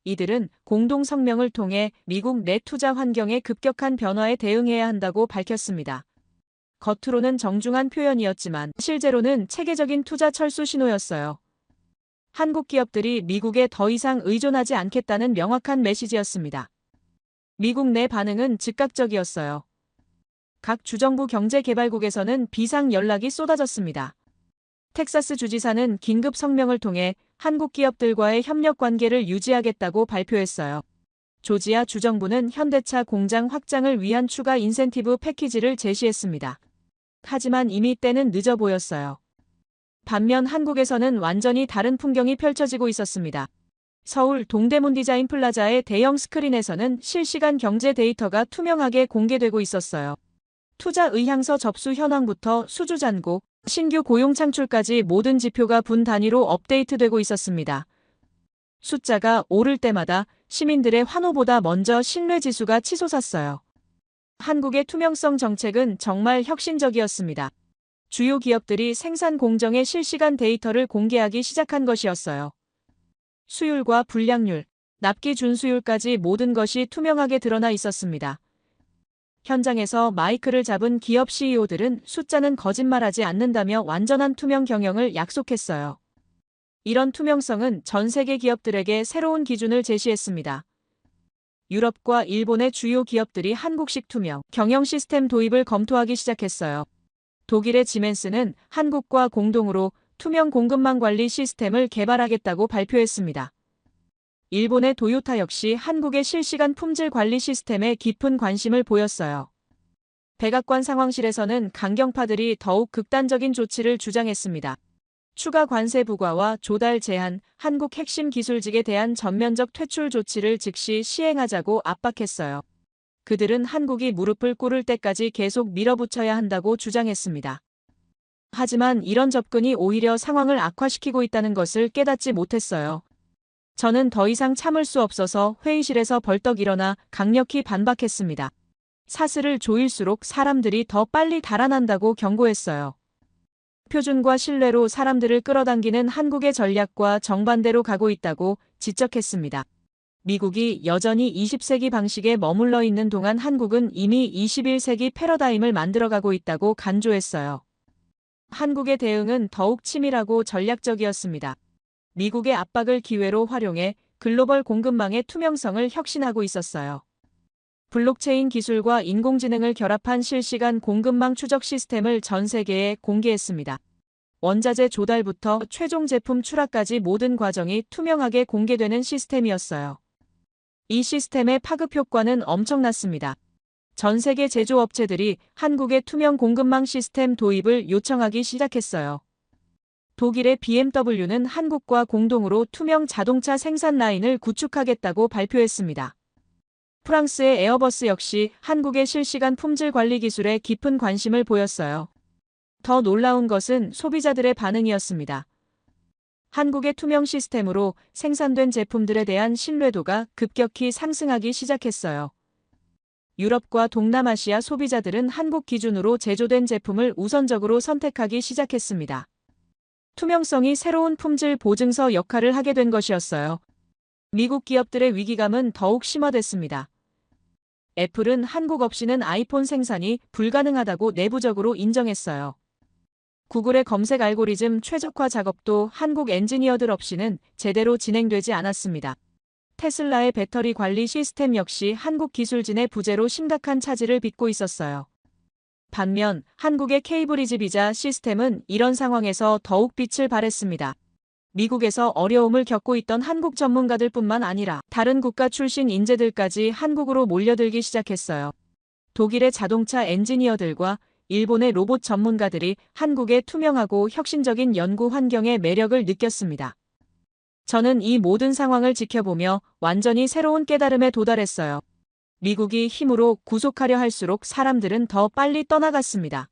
이들은 공동 성명을 통해 미국 내 투자 환경의 급격한 변화에 대응해야 한다고 밝혔습니다. 겉으로는 정중한 표현이었지만 실제로는 체계적인 투자 철수 신호였어요. 한국 기업들이 미국에 더 이상 의존하지 않겠다는 명확한 메시지였습니다. 미국 내 반응은 즉각적이었어요. 각 주정부 경제개발국에서는 비상 연락이 쏟아졌습니다. 텍사스 주지사는 긴급 성명을 통해 한국 기업들과의 협력 관계를 유지하겠다고 발표했어요. 조지아 주정부는 현대차 공장 확장을 위한 추가 인센티브 패키지를 제시했습니다. 하지만 이미 때는 늦어 보였어요. 반면 한국에서는 완전히 다른 풍경이 펼쳐지고 있었습니다. 서울 동대문 디자인 플라자의 대형 스크린에서는 실시간 경제 데이터가 투명하게 공개되고 있었어요. 투자 의향서 접수 현황부터 수주 잔고, 신규 고용 창출까지 모든 지표가 분 단위로 업데이트되고 있었습니다. 숫자가 오를 때마다 시민들의 환호보다 먼저 신뢰지수가 치솟았어요. 한국의 투명성 정책은 정말 혁신적이었습니다. 주요 기업들이 생산 공정의 실시간 데이터를 공개하기 시작한 것이었어요. 수율과 불량률, 납기 준수율까지 모든 것이 투명하게 드러나 있었습니다. 현장에서 마이크를 잡은 기업 CEO들은 숫자는 거짓말하지 않는다며 완전한 투명 경영을 약속했어요. 이런 투명성은 전 세계 기업들에게 새로운 기준을 제시했습니다. 유럽과 일본의 주요 기업들이 한국식 투명 경영 시스템 도입을 검토하기 시작했어요. 독일의 지멘스는 한국과 공동으로 투명 공급망 관리 시스템을 개발하겠다고 발표했습니다. 일본의 도요타 역시 한국의 실시간 품질 관리 시스템에 깊은 관심을 보였어요. 백악관 상황실에서는 강경파들이 더욱 극단적인 조치를 주장했습니다. 추가 관세 부과와 조달 제한, 한국 핵심 기술직에 대한 전면적 퇴출 조치를 즉시 시행하자고 압박했어요. 그들은 한국이 무릎을 꿇을 때까지 계속 밀어붙여야 한다고 주장했습니다. 하지만 이런 접근이 오히려 상황을 악화시키고 있다는 것을 깨닫지 못했어요. 저는 더 이상 참을 수 없어서 회의실에서 벌떡 일어나 강력히 반박했습니다. 사슬을 조일수록 사람들이 더 빨리 달아난다고 경고했어요. 표준과 신뢰로 사람들을 끌어당기는 한국의 전략과 정반대로 가고 있다고 지적했습니다. 미국이 여전히 20세기 방식에 머물러 있는 동안 한국은 이미 21세기 패러다임을 만들어가고 있다고 간주했어요. 한국의 대응은 더욱 치밀하고 전략적이었습니다. 미국의 압박을 기회로 활용해 글로벌 공급망의 투명성을 혁신하고 있었어요. 블록체인 기술과 인공지능을 결합한 실시간 공급망 추적 시스템을 전 세계에 공개했습니다. 원자재 조달부터 최종 제품 출하까지 모든 과정이 투명하게 공개되는 시스템이었어요. 이 시스템의 파급 효과는 엄청났습니다. 전 세계 제조업체들이 한국의 투명 공급망 시스템 도입을 요청하기 시작했어요. 독일의 BMW는 한국과 공동으로 투명 자동차 생산 라인을 구축하겠다고 발표했습니다. 프랑스의 에어버스 역시 한국의 실시간 품질 관리 기술에 깊은 관심을 보였어요. 더 놀라운 것은 소비자들의 반응이었습니다. 한국의 투명 시스템으로 생산된 제품들에 대한 신뢰도가 급격히 상승하기 시작했어요. 유럽과 동남아시아 소비자들은 한국 기준으로 제조된 제품을 우선적으로 선택하기 시작했습니다. 투명성이 새로운 품질 보증서 역할을 하게 된 것이었어요. 미국 기업들의 위기감은 더욱 심화됐습니다. 애플은 한국 없이는 아이폰 생산이 불가능하다고 내부적으로 인정했어요. 구글의 검색 알고리즘 최적화 작업도 한국 엔지니어들 없이는 제대로 진행되지 않았습니다. 테슬라의 배터리 관리 시스템 역시 한국 기술진의 부재로 심각한 차질을 빚고 있었어요. 반면 한국의 케이브리지 비자 시스템은 이런 상황에서 더욱 빛을 발했습니다. 미국에서 어려움을 겪고 있던 한국 전문가들뿐만 아니라 다른 국가 출신 인재들까지 한국으로 몰려들기 시작했어요. 독일의 자동차 엔지니어들과 일본의 로봇 전문가들이 한국의 투명하고 혁신적인 연구 환경의 매력을 느꼈습니다. 저는 이 모든 상황을 지켜보며 완전히 새로운 깨달음에 도달했어요. 미국이 힘으로 구속하려 할수록 사람들은 더 빨리 떠나갔습니다.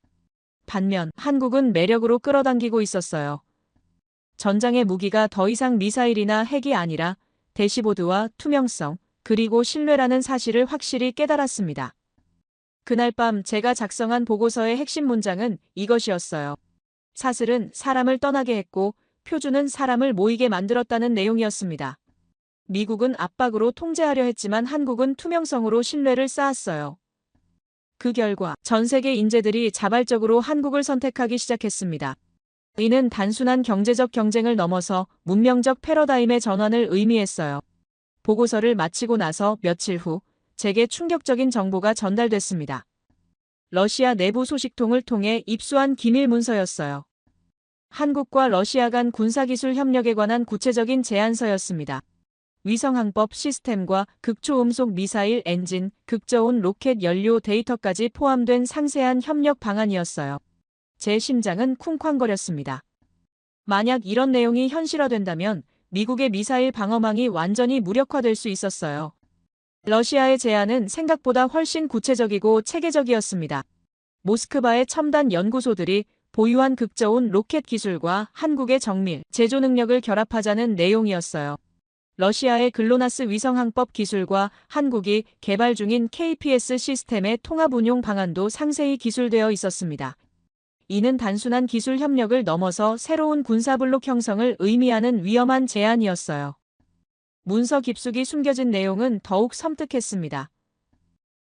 반면 한국은 매력으로 끌어당기고 있었어요. 전장의 무기가 더 이상 미사일이나 핵이 아니라 대시보드와 투명성, 그리고 신뢰라는 사실을 확실히 깨달았습니다. 그날 밤 제가 작성한 보고서의 핵심 문장은 이것이었어요. 사슬은 사람을 떠나게 했고 표준은 사람을 모이게 만들었다는 내용이었습니다. 미국은 압박으로 통제하려 했지만 한국은 투명성으로 신뢰를 쌓았어요. 그 결과 전 세계 인재들이 자발적으로 한국을 선택하기 시작했습니다. 이는 단순한 경제적 경쟁을 넘어서 문명적 패러다임의 전환을 의미했어요. 보고서를 마치고 나서 며칠 후 제게 충격적인 정보가 전달됐습니다. 러시아 내부 소식통을 통해 입수한 기밀 문서였어요. 한국과 러시아 간 군사기술 협력에 관한 구체적인 제안서였습니다. 위성항법 시스템과 극초음속 미사일 엔진, 극저온 로켓 연료 데이터까지 포함된 상세한 협력 방안이었어요. 제 심장은 쿵쾅거렸습니다. 만약 이런 내용이 현실화된다면 미국의 미사일 방어망이 완전히 무력화될 수 있었어요. 러시아의 제안은 생각보다 훨씬 구체적이고 체계적이었습니다. 모스크바의 첨단 연구소들이 보유한 극저온 로켓 기술과 한국의 정밀 제조 능력을 결합하자는 내용이었어요. 러시아의 글로나스 위성항법 기술과 한국이 개발 중인 KPS 시스템의 통합 운용 방안도 상세히 기술되어 있었습니다. 이는 단순한 기술 협력을 넘어서 새로운 군사블록 형성을 의미하는 위험한 제안이었어요. 문서 깊숙이 숨겨진 내용은 더욱 섬뜩했습니다.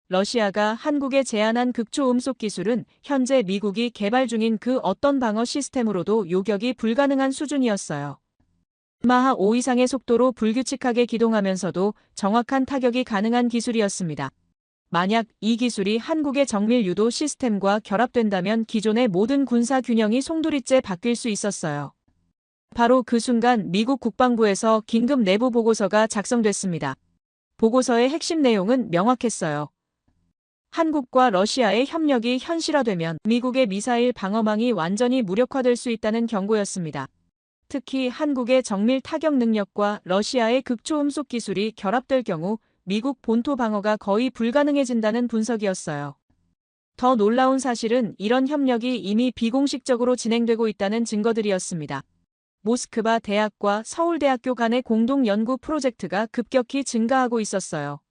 러시아가 한국에 제안한 극초음속 기술은 현재 미국이 개발 중인 그 어떤 방어 시스템으로도 요격이 불가능한 수준이었어요. 마하 5 이상의 속도로 불규칙하게 기동하면서도 정확한 타격이 가능한 기술이었습니다. 만약 이 기술이 한국의 정밀 유도 시스템과 결합된다면 기존의 모든 군사 균형이 송두리째 바뀔 수 있었어요. 바로 그 순간 미국 국방부에서 긴급 내부 보고서가 작성됐습니다. 보고서의 핵심 내용은 명확했어요. 한국과 러시아의 협력이 현실화되면 미국의 미사일 방어망이 완전히 무력화될 수 있다는 경고였습니다. 특히 한국의 정밀 타격 능력과 러시아의 극초음속 기술이 결합될 경우 미국 본토 방어가 거의 불가능해진다는 분석이었어요. 더 놀라운 사실은 이런 협력이 이미 비공식적으로 진행되고 있다는 증거들이었습니다. 모스크바 대학과 서울대학교 간의 공동 연구 프로젝트가 급격히 증가하고 있었어요.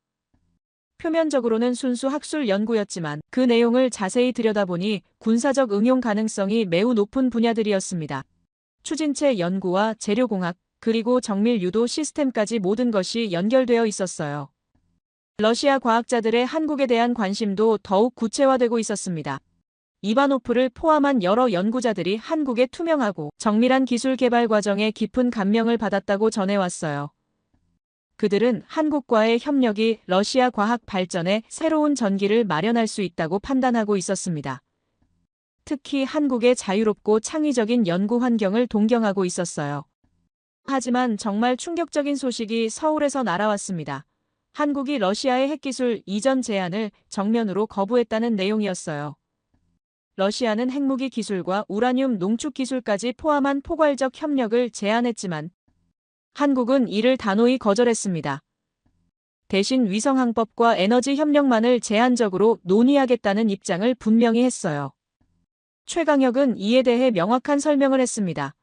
표면적으로는 순수 학술 연구였지만 그 내용을 자세히 들여다보니 군사적 응용 가능성이 매우 높은 분야들이었습니다. 추진체 연구와 재료공학, 그리고 정밀 유도 시스템까지 모든 것이 연결되어 있었어요. 러시아 과학자들의 한국에 대한 관심도 더욱 구체화되고 있었습니다. 이바노프를 포함한 여러 연구자들이 한국의 투명하고 정밀한 기술 개발 과정에 깊은 감명을 받았다고 전해왔어요. 그들은 한국과의 협력이 러시아 과학 발전에 새로운 전기를 마련할 수 있다고 판단하고 있었습니다. 특히 한국의 자유롭고 창의적인 연구 환경을 동경하고 있었어요. 하지만 정말 충격적인 소식이 서울에서 날아왔습니다. 한국이 러시아의 핵기술 이전 제안을 정면으로 거부했다는 내용이었어요. 러시아는 핵무기 기술과 우라늄 농축 기술까지 포함한 포괄적 협력을 제안했지만 한국은 이를 단호히 거절했습니다. 대신 위성항법과 에너지 협력만을 제한적으로 논의하겠다는 입장을 분명히 했어요. 최강혁은 이에 대해 명확한 설명을 했습니다.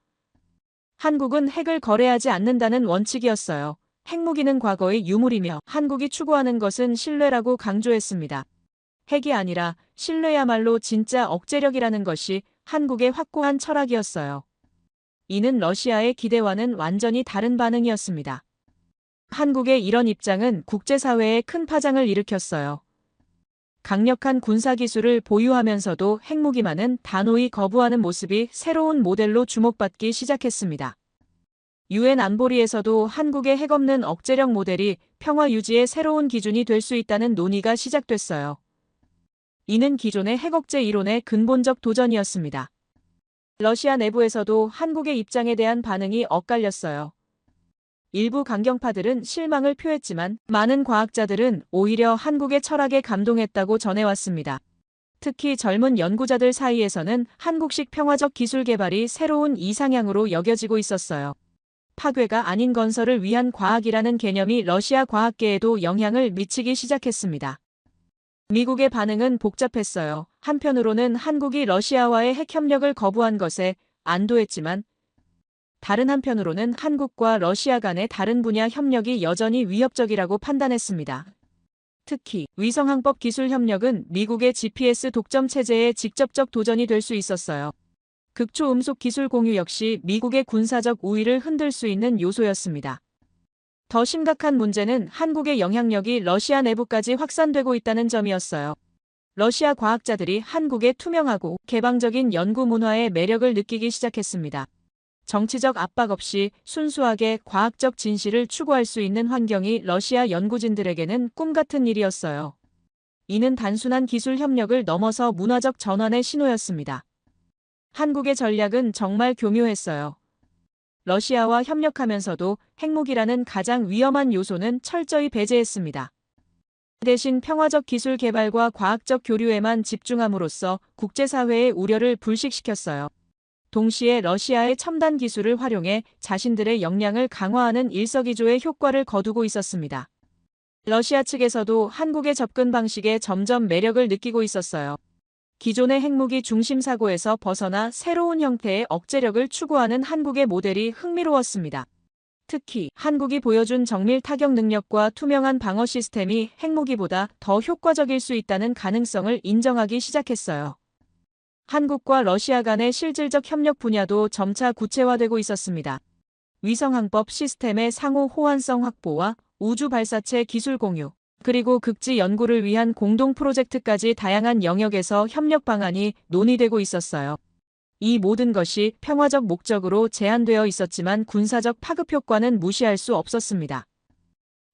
한국은 핵을 거래하지 않는다는 원칙이었어요. 핵무기는 과거의 유물이며 한국이 추구하는 것은 신뢰라고 강조했습니다. 핵이 아니라 신뢰야말로 진짜 억제력이라는 것이 한국의 확고한 철학이었어요. 이는 러시아의 기대와는 완전히 다른 반응이었습니다. 한국의 이런 입장은 국제사회에 큰 파장을 일으켰어요. 강력한 군사기술을 보유하면서도 핵무기만은 단호히 거부하는 모습이 새로운 모델로 주목받기 시작했습니다. 유엔 안보리에서도 한국의 핵없는 억제력 모델이 평화 유지의 새로운 기준이 될 수 있다는 논의가 시작됐어요. 이는 기존의 핵억제 이론의 근본적 도전이었습니다. 러시아 내부에서도 한국의 입장에 대한 반응이 엇갈렸어요. 일부 강경파들은 실망을 표했지만 많은 과학자들은 오히려 한국의 철학에 감동했다고 전해왔습니다. 특히 젊은 연구자들 사이에서는 한국식 평화적 기술 개발이 새로운 이상향으로 여겨지고 있었어요. 파괴가 아닌 건설을 위한 과학이라는 개념이 러시아 과학계에도 영향을 미치기 시작했습니다. 미국의 반응은 복잡했어요. 한편으로는 한국이 러시아와의 핵협력을 거부한 것에 안도했지만 다른 한편으로는 한국과 러시아 간의 다른 분야 협력이 여전히 위협적이라고 판단했습니다. 특히 위성항법 기술 협력은 미국의 GPS 독점 체제에 직접적 도전이 될 수 있었어요. 극초음속 기술 공유 역시 미국의 군사적 우위를 흔들 수 있는 요소였습니다. 더 심각한 문제는 한국의 영향력이 러시아 내부까지 확산되고 있다는 점이었어요. 러시아 과학자들이 한국의 투명하고 개방적인 연구 문화의 매력을 느끼기 시작했습니다. 정치적 압박 없이 순수하게 과학적 진실을 추구할 수 있는 환경이 러시아 연구진들에게는 꿈같은 일이었어요. 이는 단순한 기술 협력을 넘어서 문화적 전환의 신호였습니다. 한국의 전략은 정말 교묘했어요. 러시아와 협력하면서도 핵무기라는 가장 위험한 요소는 철저히 배제했습니다. 대신 평화적 기술 개발과 과학적 교류에만 집중함으로써 국제사회의 우려를 불식시켰어요. 동시에 러시아의 첨단 기술을 활용해 자신들의 역량을 강화하는 일석이조의 효과를 거두고 있었습니다. 러시아 측에서도 한국의 접근 방식에 점점 매력을 느끼고 있었어요. 기존의 핵무기 중심 사고에서 벗어나 새로운 형태의 억제력을 추구하는 한국의 모델이 흥미로웠습니다. 특히 한국이 보여준 정밀 타격 능력과 투명한 방어 시스템이 핵무기보다 더 효과적일 수 있다는 가능성을 인정하기 시작했어요. 한국과 러시아 간의 실질적 협력 분야도 점차 구체화되고 있었습니다. 위성항법 시스템의 상호 호환성 확보와 우주 발사체 기술 공유, 그리고 극지 연구를 위한 공동 프로젝트까지 다양한 영역에서 협력 방안이 논의되고 있었어요. 이 모든 것이 평화적 목적으로 제한되어 있었지만 군사적 파급 효과는 무시할 수 없었습니다.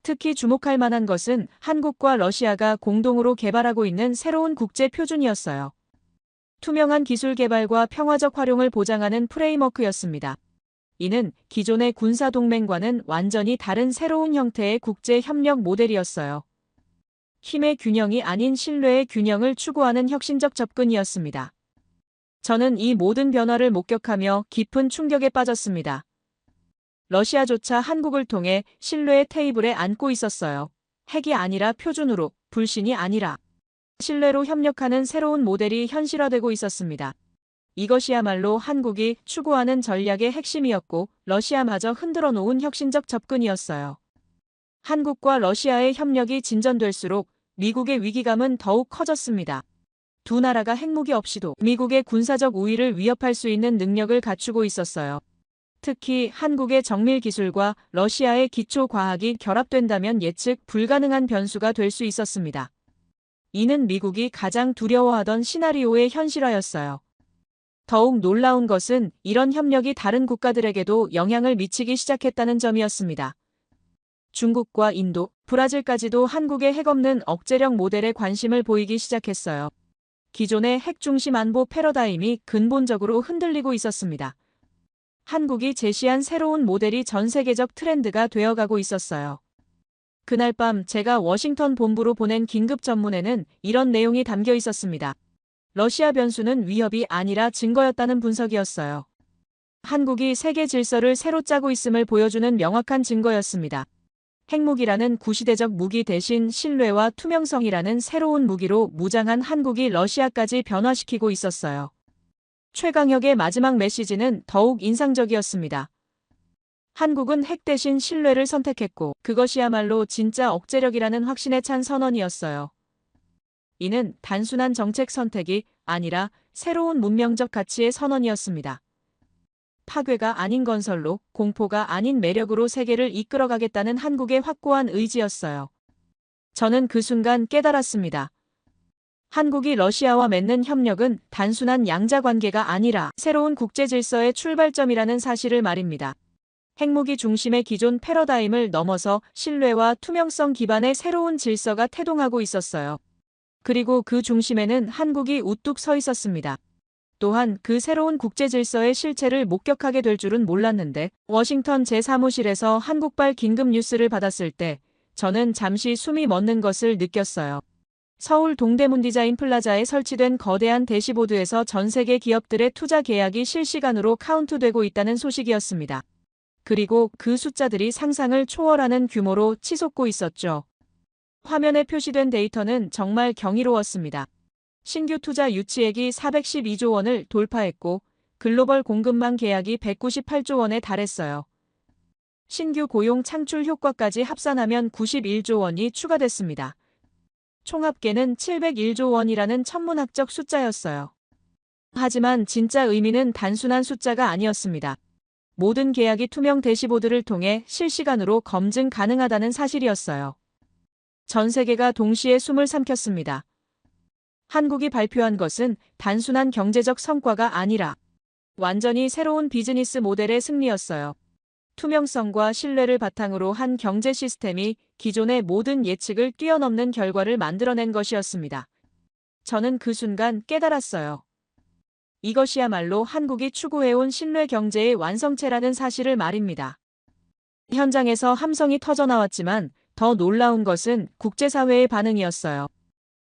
특히 주목할 만한 것은 한국과 러시아가 공동으로 개발하고 있는 새로운 국제 표준이었어요. 투명한 기술 개발과 평화적 활용을 보장하는 프레임워크였습니다. 이는 기존의 군사 동맹과는 완전히 다른 새로운 형태의 국제 협력 모델이었어요. 힘의 균형이 아닌 신뢰의 균형을 추구하는 혁신적 접근이었습니다. 저는 이 모든 변화를 목격하며 깊은 충격에 빠졌습니다. 러시아조차 한국을 통해 신뢰의 테이블에 앉고 있었어요. 핵이 아니라 표준으로, 불신이 아니라 신뢰로 협력하는 새로운 모델이 현실화되고 있었습니다. 이것이야말로 한국이 추구하는 전략의 핵심이었고 러시아마저 흔들어 놓은 혁신적 접근이었어요. 한국과 러시아의 협력이 진전될수록 미국의 위기감은 더욱 커졌습니다. 두 나라가 핵무기 없이도 미국의 군사적 우위를 위협할 수 있는 능력을 갖추고 있었어요. 특히 한국의 정밀 기술과 러시아의 기초 과학이 결합된다면 예측 불가능한 변수가 될 수 있었습니다. 이는 미국이 가장 두려워하던 시나리오의 현실화였어요. 더욱 놀라운 것은 이런 협력이 다른 국가들에게도 영향을 미치기 시작했다는 점이었습니다. 중국과 인도, 브라질까지도 한국의 핵없는 억제력 모델에 관심을 보이기 시작했어요. 기존의 핵 중심 안보 패러다임이 근본적으로 흔들리고 있었습니다. 한국이 제시한 새로운 모델이 전 세계적 트렌드가 되어가고 있었어요. 그날 밤 제가 워싱턴 본부로 보낸 긴급 전문에는 이런 내용이 담겨 있었습니다. 러시아 변수는 위협이 아니라 증거였다는 분석이었어요. 한국이 세계 질서를 새로 짜고 있음을 보여주는 명확한 증거였습니다. 핵무기라는 구시대적 무기 대신 신뢰와 투명성이라는 새로운 무기로 무장한 한국이 러시아까지 변화시키고 있었어요. 최강혁의 마지막 메시지는 더욱 인상적이었습니다. 한국은 핵 대신 신뢰를 선택했고 그것이야말로 진짜 억제력이라는 확신에 찬 선언이었어요. 이는 단순한 정책 선택이 아니라 새로운 문명적 가치의 선언이었습니다. 파괴가 아닌 건설로, 공포가 아닌 매력으로 세계를 이끌어가겠다는 한국의 확고한 의지였어요. 저는 그 순간 깨달았습니다. 한국이 러시아와 맺는 협력은 단순한 양자 관계가 아니라 새로운 국제 질서의 출발점이라는 사실을 말입니다. 핵무기 중심의 기존 패러다임을 넘어서 신뢰와 투명성 기반의 새로운 질서가 태동하고 있었어요. 그리고 그 중심에는 한국이 우뚝 서 있었습니다. 또한 그 새로운 국제 질서의 실체를 목격하게 될 줄은 몰랐는데 워싱턴 제 사무실에서 한국발 긴급 뉴스를 받았을 때 저는 잠시 숨이 멎는 것을 느꼈어요. 서울 동대문 디자인 플라자에 설치된 거대한 대시보드에서 전 세계 기업들의 투자 계약이 실시간으로 카운트되고 있다는 소식이었습니다. 그리고 그 숫자들이 상상을 초월하는 규모로 치솟고 있었죠. 화면에 표시된 데이터는 정말 경이로웠습니다. 신규 투자 유치액이 412조 원을 돌파했고 글로벌 공급망 계약이 198조 원에 달했어요. 신규 고용 창출 효과까지 합산하면 91조 원이 추가됐습니다. 총합계는 701조 원이라는 천문학적 숫자였어요. 하지만 진짜 의미는 단순한 숫자가 아니었습니다. 모든 계약이 투명 대시보드를 통해 실시간으로 검증 가능하다는 사실이었어요. 전 세계가 동시에 숨을 삼켰습니다. 한국이 발표한 것은 단순한 경제적 성과가 아니라 완전히 새로운 비즈니스 모델의 승리였어요. 투명성과 신뢰를 바탕으로 한 경제 시스템이 기존의 모든 예측을 뛰어넘는 결과를 만들어낸 것이었습니다. 저는 그 순간 깨달았어요. 이것이야말로 한국이 추구해온 신뢰 경제의 완성체라는 사실을 말입니다. 현장에서 함성이 터져나왔지만 더 놀라운 것은 국제사회의 반응이었어요.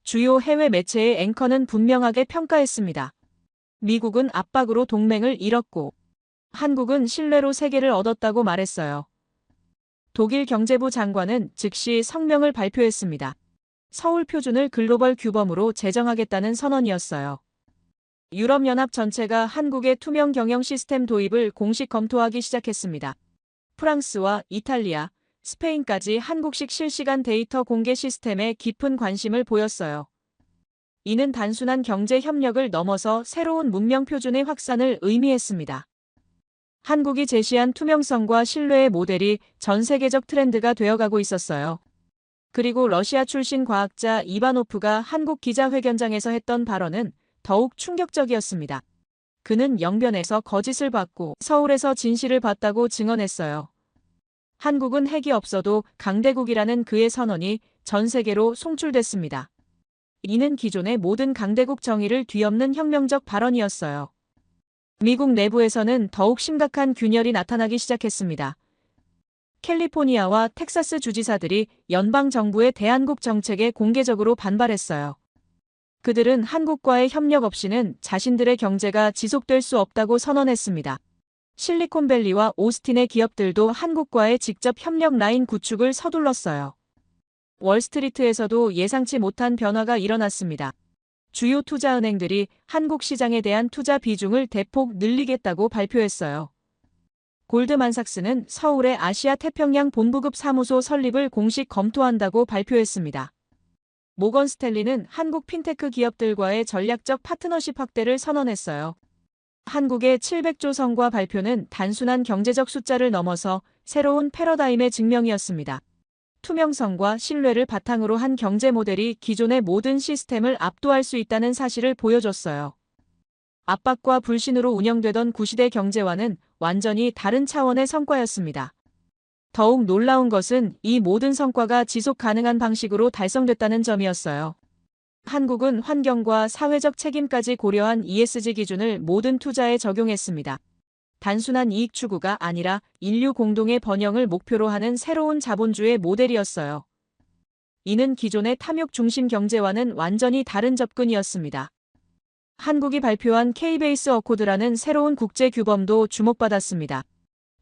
주요 해외 매체의 앵커는 분명하게 평가했습니다. 미국은 압박으로 동맹을 잃었고 한국은 신뢰로 세계를 얻었다고 말했어요. 독일 경제부 장관은 즉시 성명을 발표했습니다. 서울 표준을 글로벌 규범으로 제정하겠다는 선언이었어요. 유럽연합 전체가 한국의 투명 경영 시스템 도입을 공식 검토하기 시작했습니다. 프랑스와 이탈리아, 스페인까지 한국식 실시간 데이터 공개 시스템에 깊은 관심을 보였어요. 이는 단순한 경제 협력을 넘어서 새로운 문명 표준의 확산을 의미했습니다. 한국이 제시한 투명성과 신뢰의 모델이 전 세계적 트렌드가 되어가고 있었어요. 그리고 러시아 출신 과학자 이바노프가 한국 기자회견장에서 했던 발언은 더욱 충격적이었습니다. 그는 영변에서 거짓을 봤고 서울에서 진실을 봤다고 증언했어요. 한국은 핵이 없어도 강대국이라는 그의 선언이 전 세계로 송출됐습니다. 이는 기존의 모든 강대국 정의를 뒤엎는 혁명적 발언이었어요. 미국 내부에서는 더욱 심각한 균열이 나타나기 시작했습니다. 캘리포니아와 텍사스 주지사들이 연방정부의 대한국 정책에 공개적으로 반발했어요. 그들은 한국과의 협력 없이는 자신들의 경제가 지속될 수 없다고 선언했습니다. 실리콘밸리와 오스틴의 기업들도 한국과의 직접 협력 라인 구축을 서둘렀어요. 월스트리트에서도 예상치 못한 변화가 일어났습니다. 주요 투자은행들이 한국 시장에 대한 투자 비중을 대폭 늘리겠다고 발표했어요. 골드만삭스는 서울의 아시아 태평양 본부급 사무소 설립을 공식 검토한다고 발표했습니다. 모건 스탠리는 한국 핀테크 기업들과의 전략적 파트너십 확대를 선언했어요. 한국의 700조 성과 발표는 단순한 경제적 숫자를 넘어서 새로운 패러다임의 증명이었습니다. 투명성과 신뢰를 바탕으로 한 경제 모델이 기존의 모든 시스템을 압도할 수 있다는 사실을 보여줬어요. 압박과 불신으로 운영되던 구시대 경제와는 완전히 다른 차원의 성과였습니다. 더욱 놀라운 것은 이 모든 성과가 지속 가능한 방식으로 달성됐다는 점이었어요. 한국은 환경과 사회적 책임까지 고려한 ESG 기준을 모든 투자에 적용했습니다. 단순한 이익 추구가 아니라 인류 공동의 번영을 목표로 하는 새로운 자본주의 모델이었어요. 이는 기존의 탐욕 중심 경제와는 완전히 다른 접근이었습니다. 한국이 발표한 K-베이스 어코드라는 새로운 국제 규범도 주목받았습니다.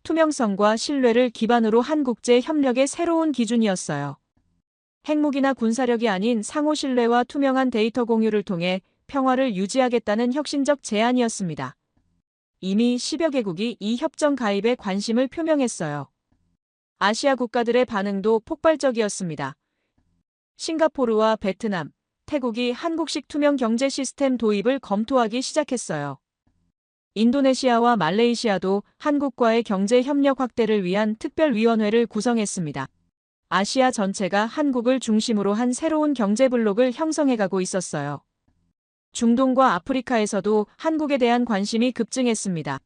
투명성과 신뢰를 기반으로 한 국제 협력의 새로운 기준이었어요. 핵무기나 군사력이 아닌 상호 신뢰와 투명한 데이터 공유를 통해 평화를 유지하겠다는 혁신적 제안이었습니다. 이미 10여 개국이 이 협정 가입에 관심을 표명했어요. 아시아 국가들의 반응도 폭발적이었습니다. 싱가포르와 베트남, 태국이 한국식 투명 경제 시스템 도입을 검토하기 시작했어요. 인도네시아와 말레이시아도 한국과의 경제 협력 확대를 위한 특별위원회를 구성했습니다. 아시아 전체가 한국을 중심으로 한 새로운 경제 블록을 형성해가고 있었어요. 중동과 아프리카에서도 한국에 대한 관심이 급증했습니다.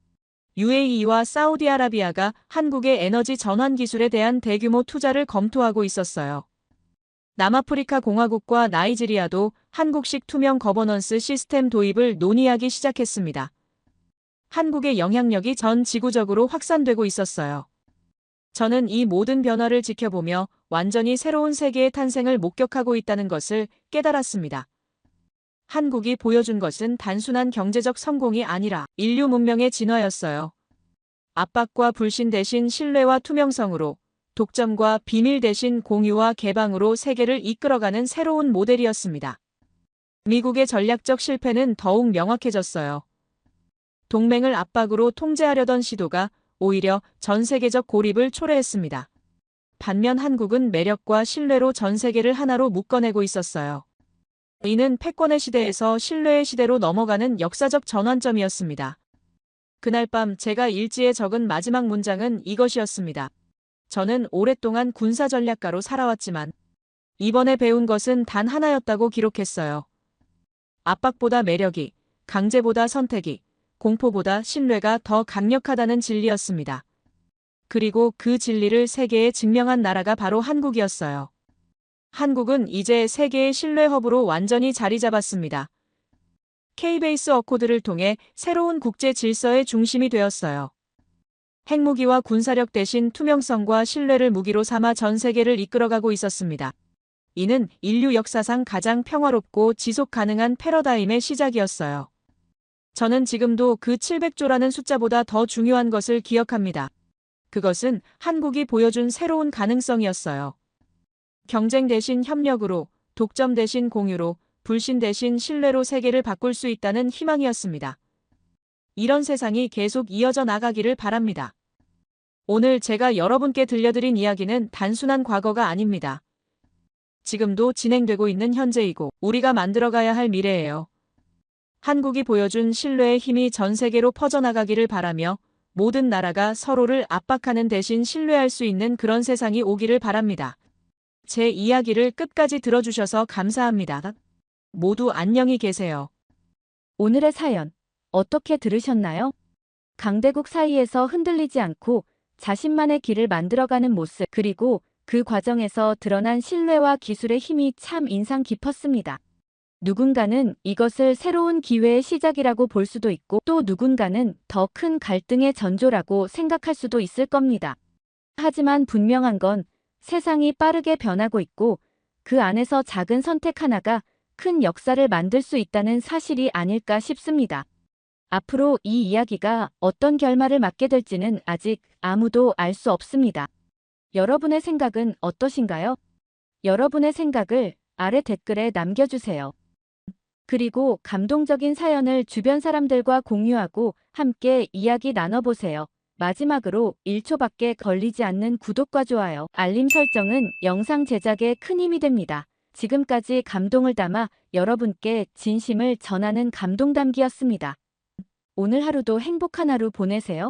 UAE와 사우디아라비아가 한국의 에너지 전환 기술에 대한 대규모 투자를 검토하고 있었어요. 남아프리카 공화국과 나이지리아도 한국식 투명 거버넌스 시스템 도입을 논의하기 시작했습니다. 한국의 영향력이 전 지구적으로 확산되고 있었어요. 저는 이 모든 변화를 지켜보며 완전히 새로운 세계의 탄생을 목격하고 있다는 것을 깨달았습니다. 한국이 보여준 것은 단순한 경제적 성공이 아니라 인류 문명의 진화였어요. 압박과 불신 대신 신뢰와 투명성으로, 독점과 비밀 대신 공유와 개방으로 세계를 이끌어가는 새로운 모델이었습니다. 미국의 전략적 실패는 더욱 명확해졌어요. 동맹을 압박으로 통제하려던 시도가 오히려 전 세계적 고립을 초래했습니다. 반면 한국은 매력과 신뢰로 전 세계를 하나로 묶어내고 있었어요. 이는 패권의 시대에서 신뢰의 시대로 넘어가는 역사적 전환점이었습니다. 그날 밤 제가 일지에 적은 마지막 문장은 이것이었습니다. 저는 오랫동안 군사전략가로 살아왔지만 이번에 배운 것은 단 하나였다고 기록했어요. 압박보다 매력이, 강제보다 선택이, 공포보다 신뢰가 더 강력하다는 진리였습니다. 그리고 그 진리를 세계에 증명한 나라가 바로 한국이었어요. 한국은 이제 세계의 신뢰 허브로 완전히 자리 잡았습니다. K-베이스 어코드를 통해 새로운 국제 질서의 중심이 되었어요. 핵무기와 군사력 대신 투명성과 신뢰를 무기로 삼아 전 세계를 이끌어가고 있었습니다. 이는 인류 역사상 가장 평화롭고 지속 가능한 패러다임의 시작이었어요. 저는 지금도 그 700조라는 숫자보다 더 중요한 것을 기억합니다. 그것은 한국이 보여준 새로운 가능성이었어요. 경쟁 대신 협력으로, 독점 대신 공유로, 불신 대신 신뢰로 세계를 바꿀 수 있다는 희망이었습니다. 이런 세상이 계속 이어져 나가기를 바랍니다. 오늘 제가 여러분께 들려드린 이야기는 단순한 과거가 아닙니다. 지금도 진행되고 있는 현재이고 우리가 만들어가야 할 미래예요. 한국이 보여준 신뢰의 힘이 전 세계로 퍼져나가기를 바라며 모든 나라가 서로를 압박하는 대신 신뢰할 수 있는 그런 세상이 오기를 바랍니다. 제 이야기를 끝까지 들어주셔서 감사합니다. 모두 안녕히 계세요. 오늘의 사연 어떻게 들으셨나요? 강대국 사이에서 흔들리지 않고 자신만의 길을 만들어가는 모습, 그리고 그 과정에서 드러난 신뢰와 기술의 힘이 참 인상 깊었습니다. 누군가는 이것을 새로운 기회의 시작이라고 볼 수도 있고, 또 누군가는 더 큰 갈등의 전조라고 생각할 수도 있을 겁니다. 하지만 분명한 건 세상이 빠르게 변하고 있고, 그 안에서 작은 선택 하나가 큰 역사를 만들 수 있다는 사실이 아닐까 싶습니다. 앞으로 이 이야기가 어떤 결말을 맞게 될지는 아직 아무도 알 수 없습니다. 여러분의 생각은 어떠신가요? 여러분의 생각을 아래 댓글에 남겨주세요. 그리고 감동적인 사연을 주변 사람들과 공유하고 함께 이야기 나눠보세요. 마지막으로 1초밖에 걸리지 않는 구독과 좋아요, 알림 설정은 영상 제작에 큰 힘이 됩니다. 지금까지 감동을 담아 여러분께 진심을 전하는 감동담기였습니다. 오늘 하루도 행복한 하루 보내세요.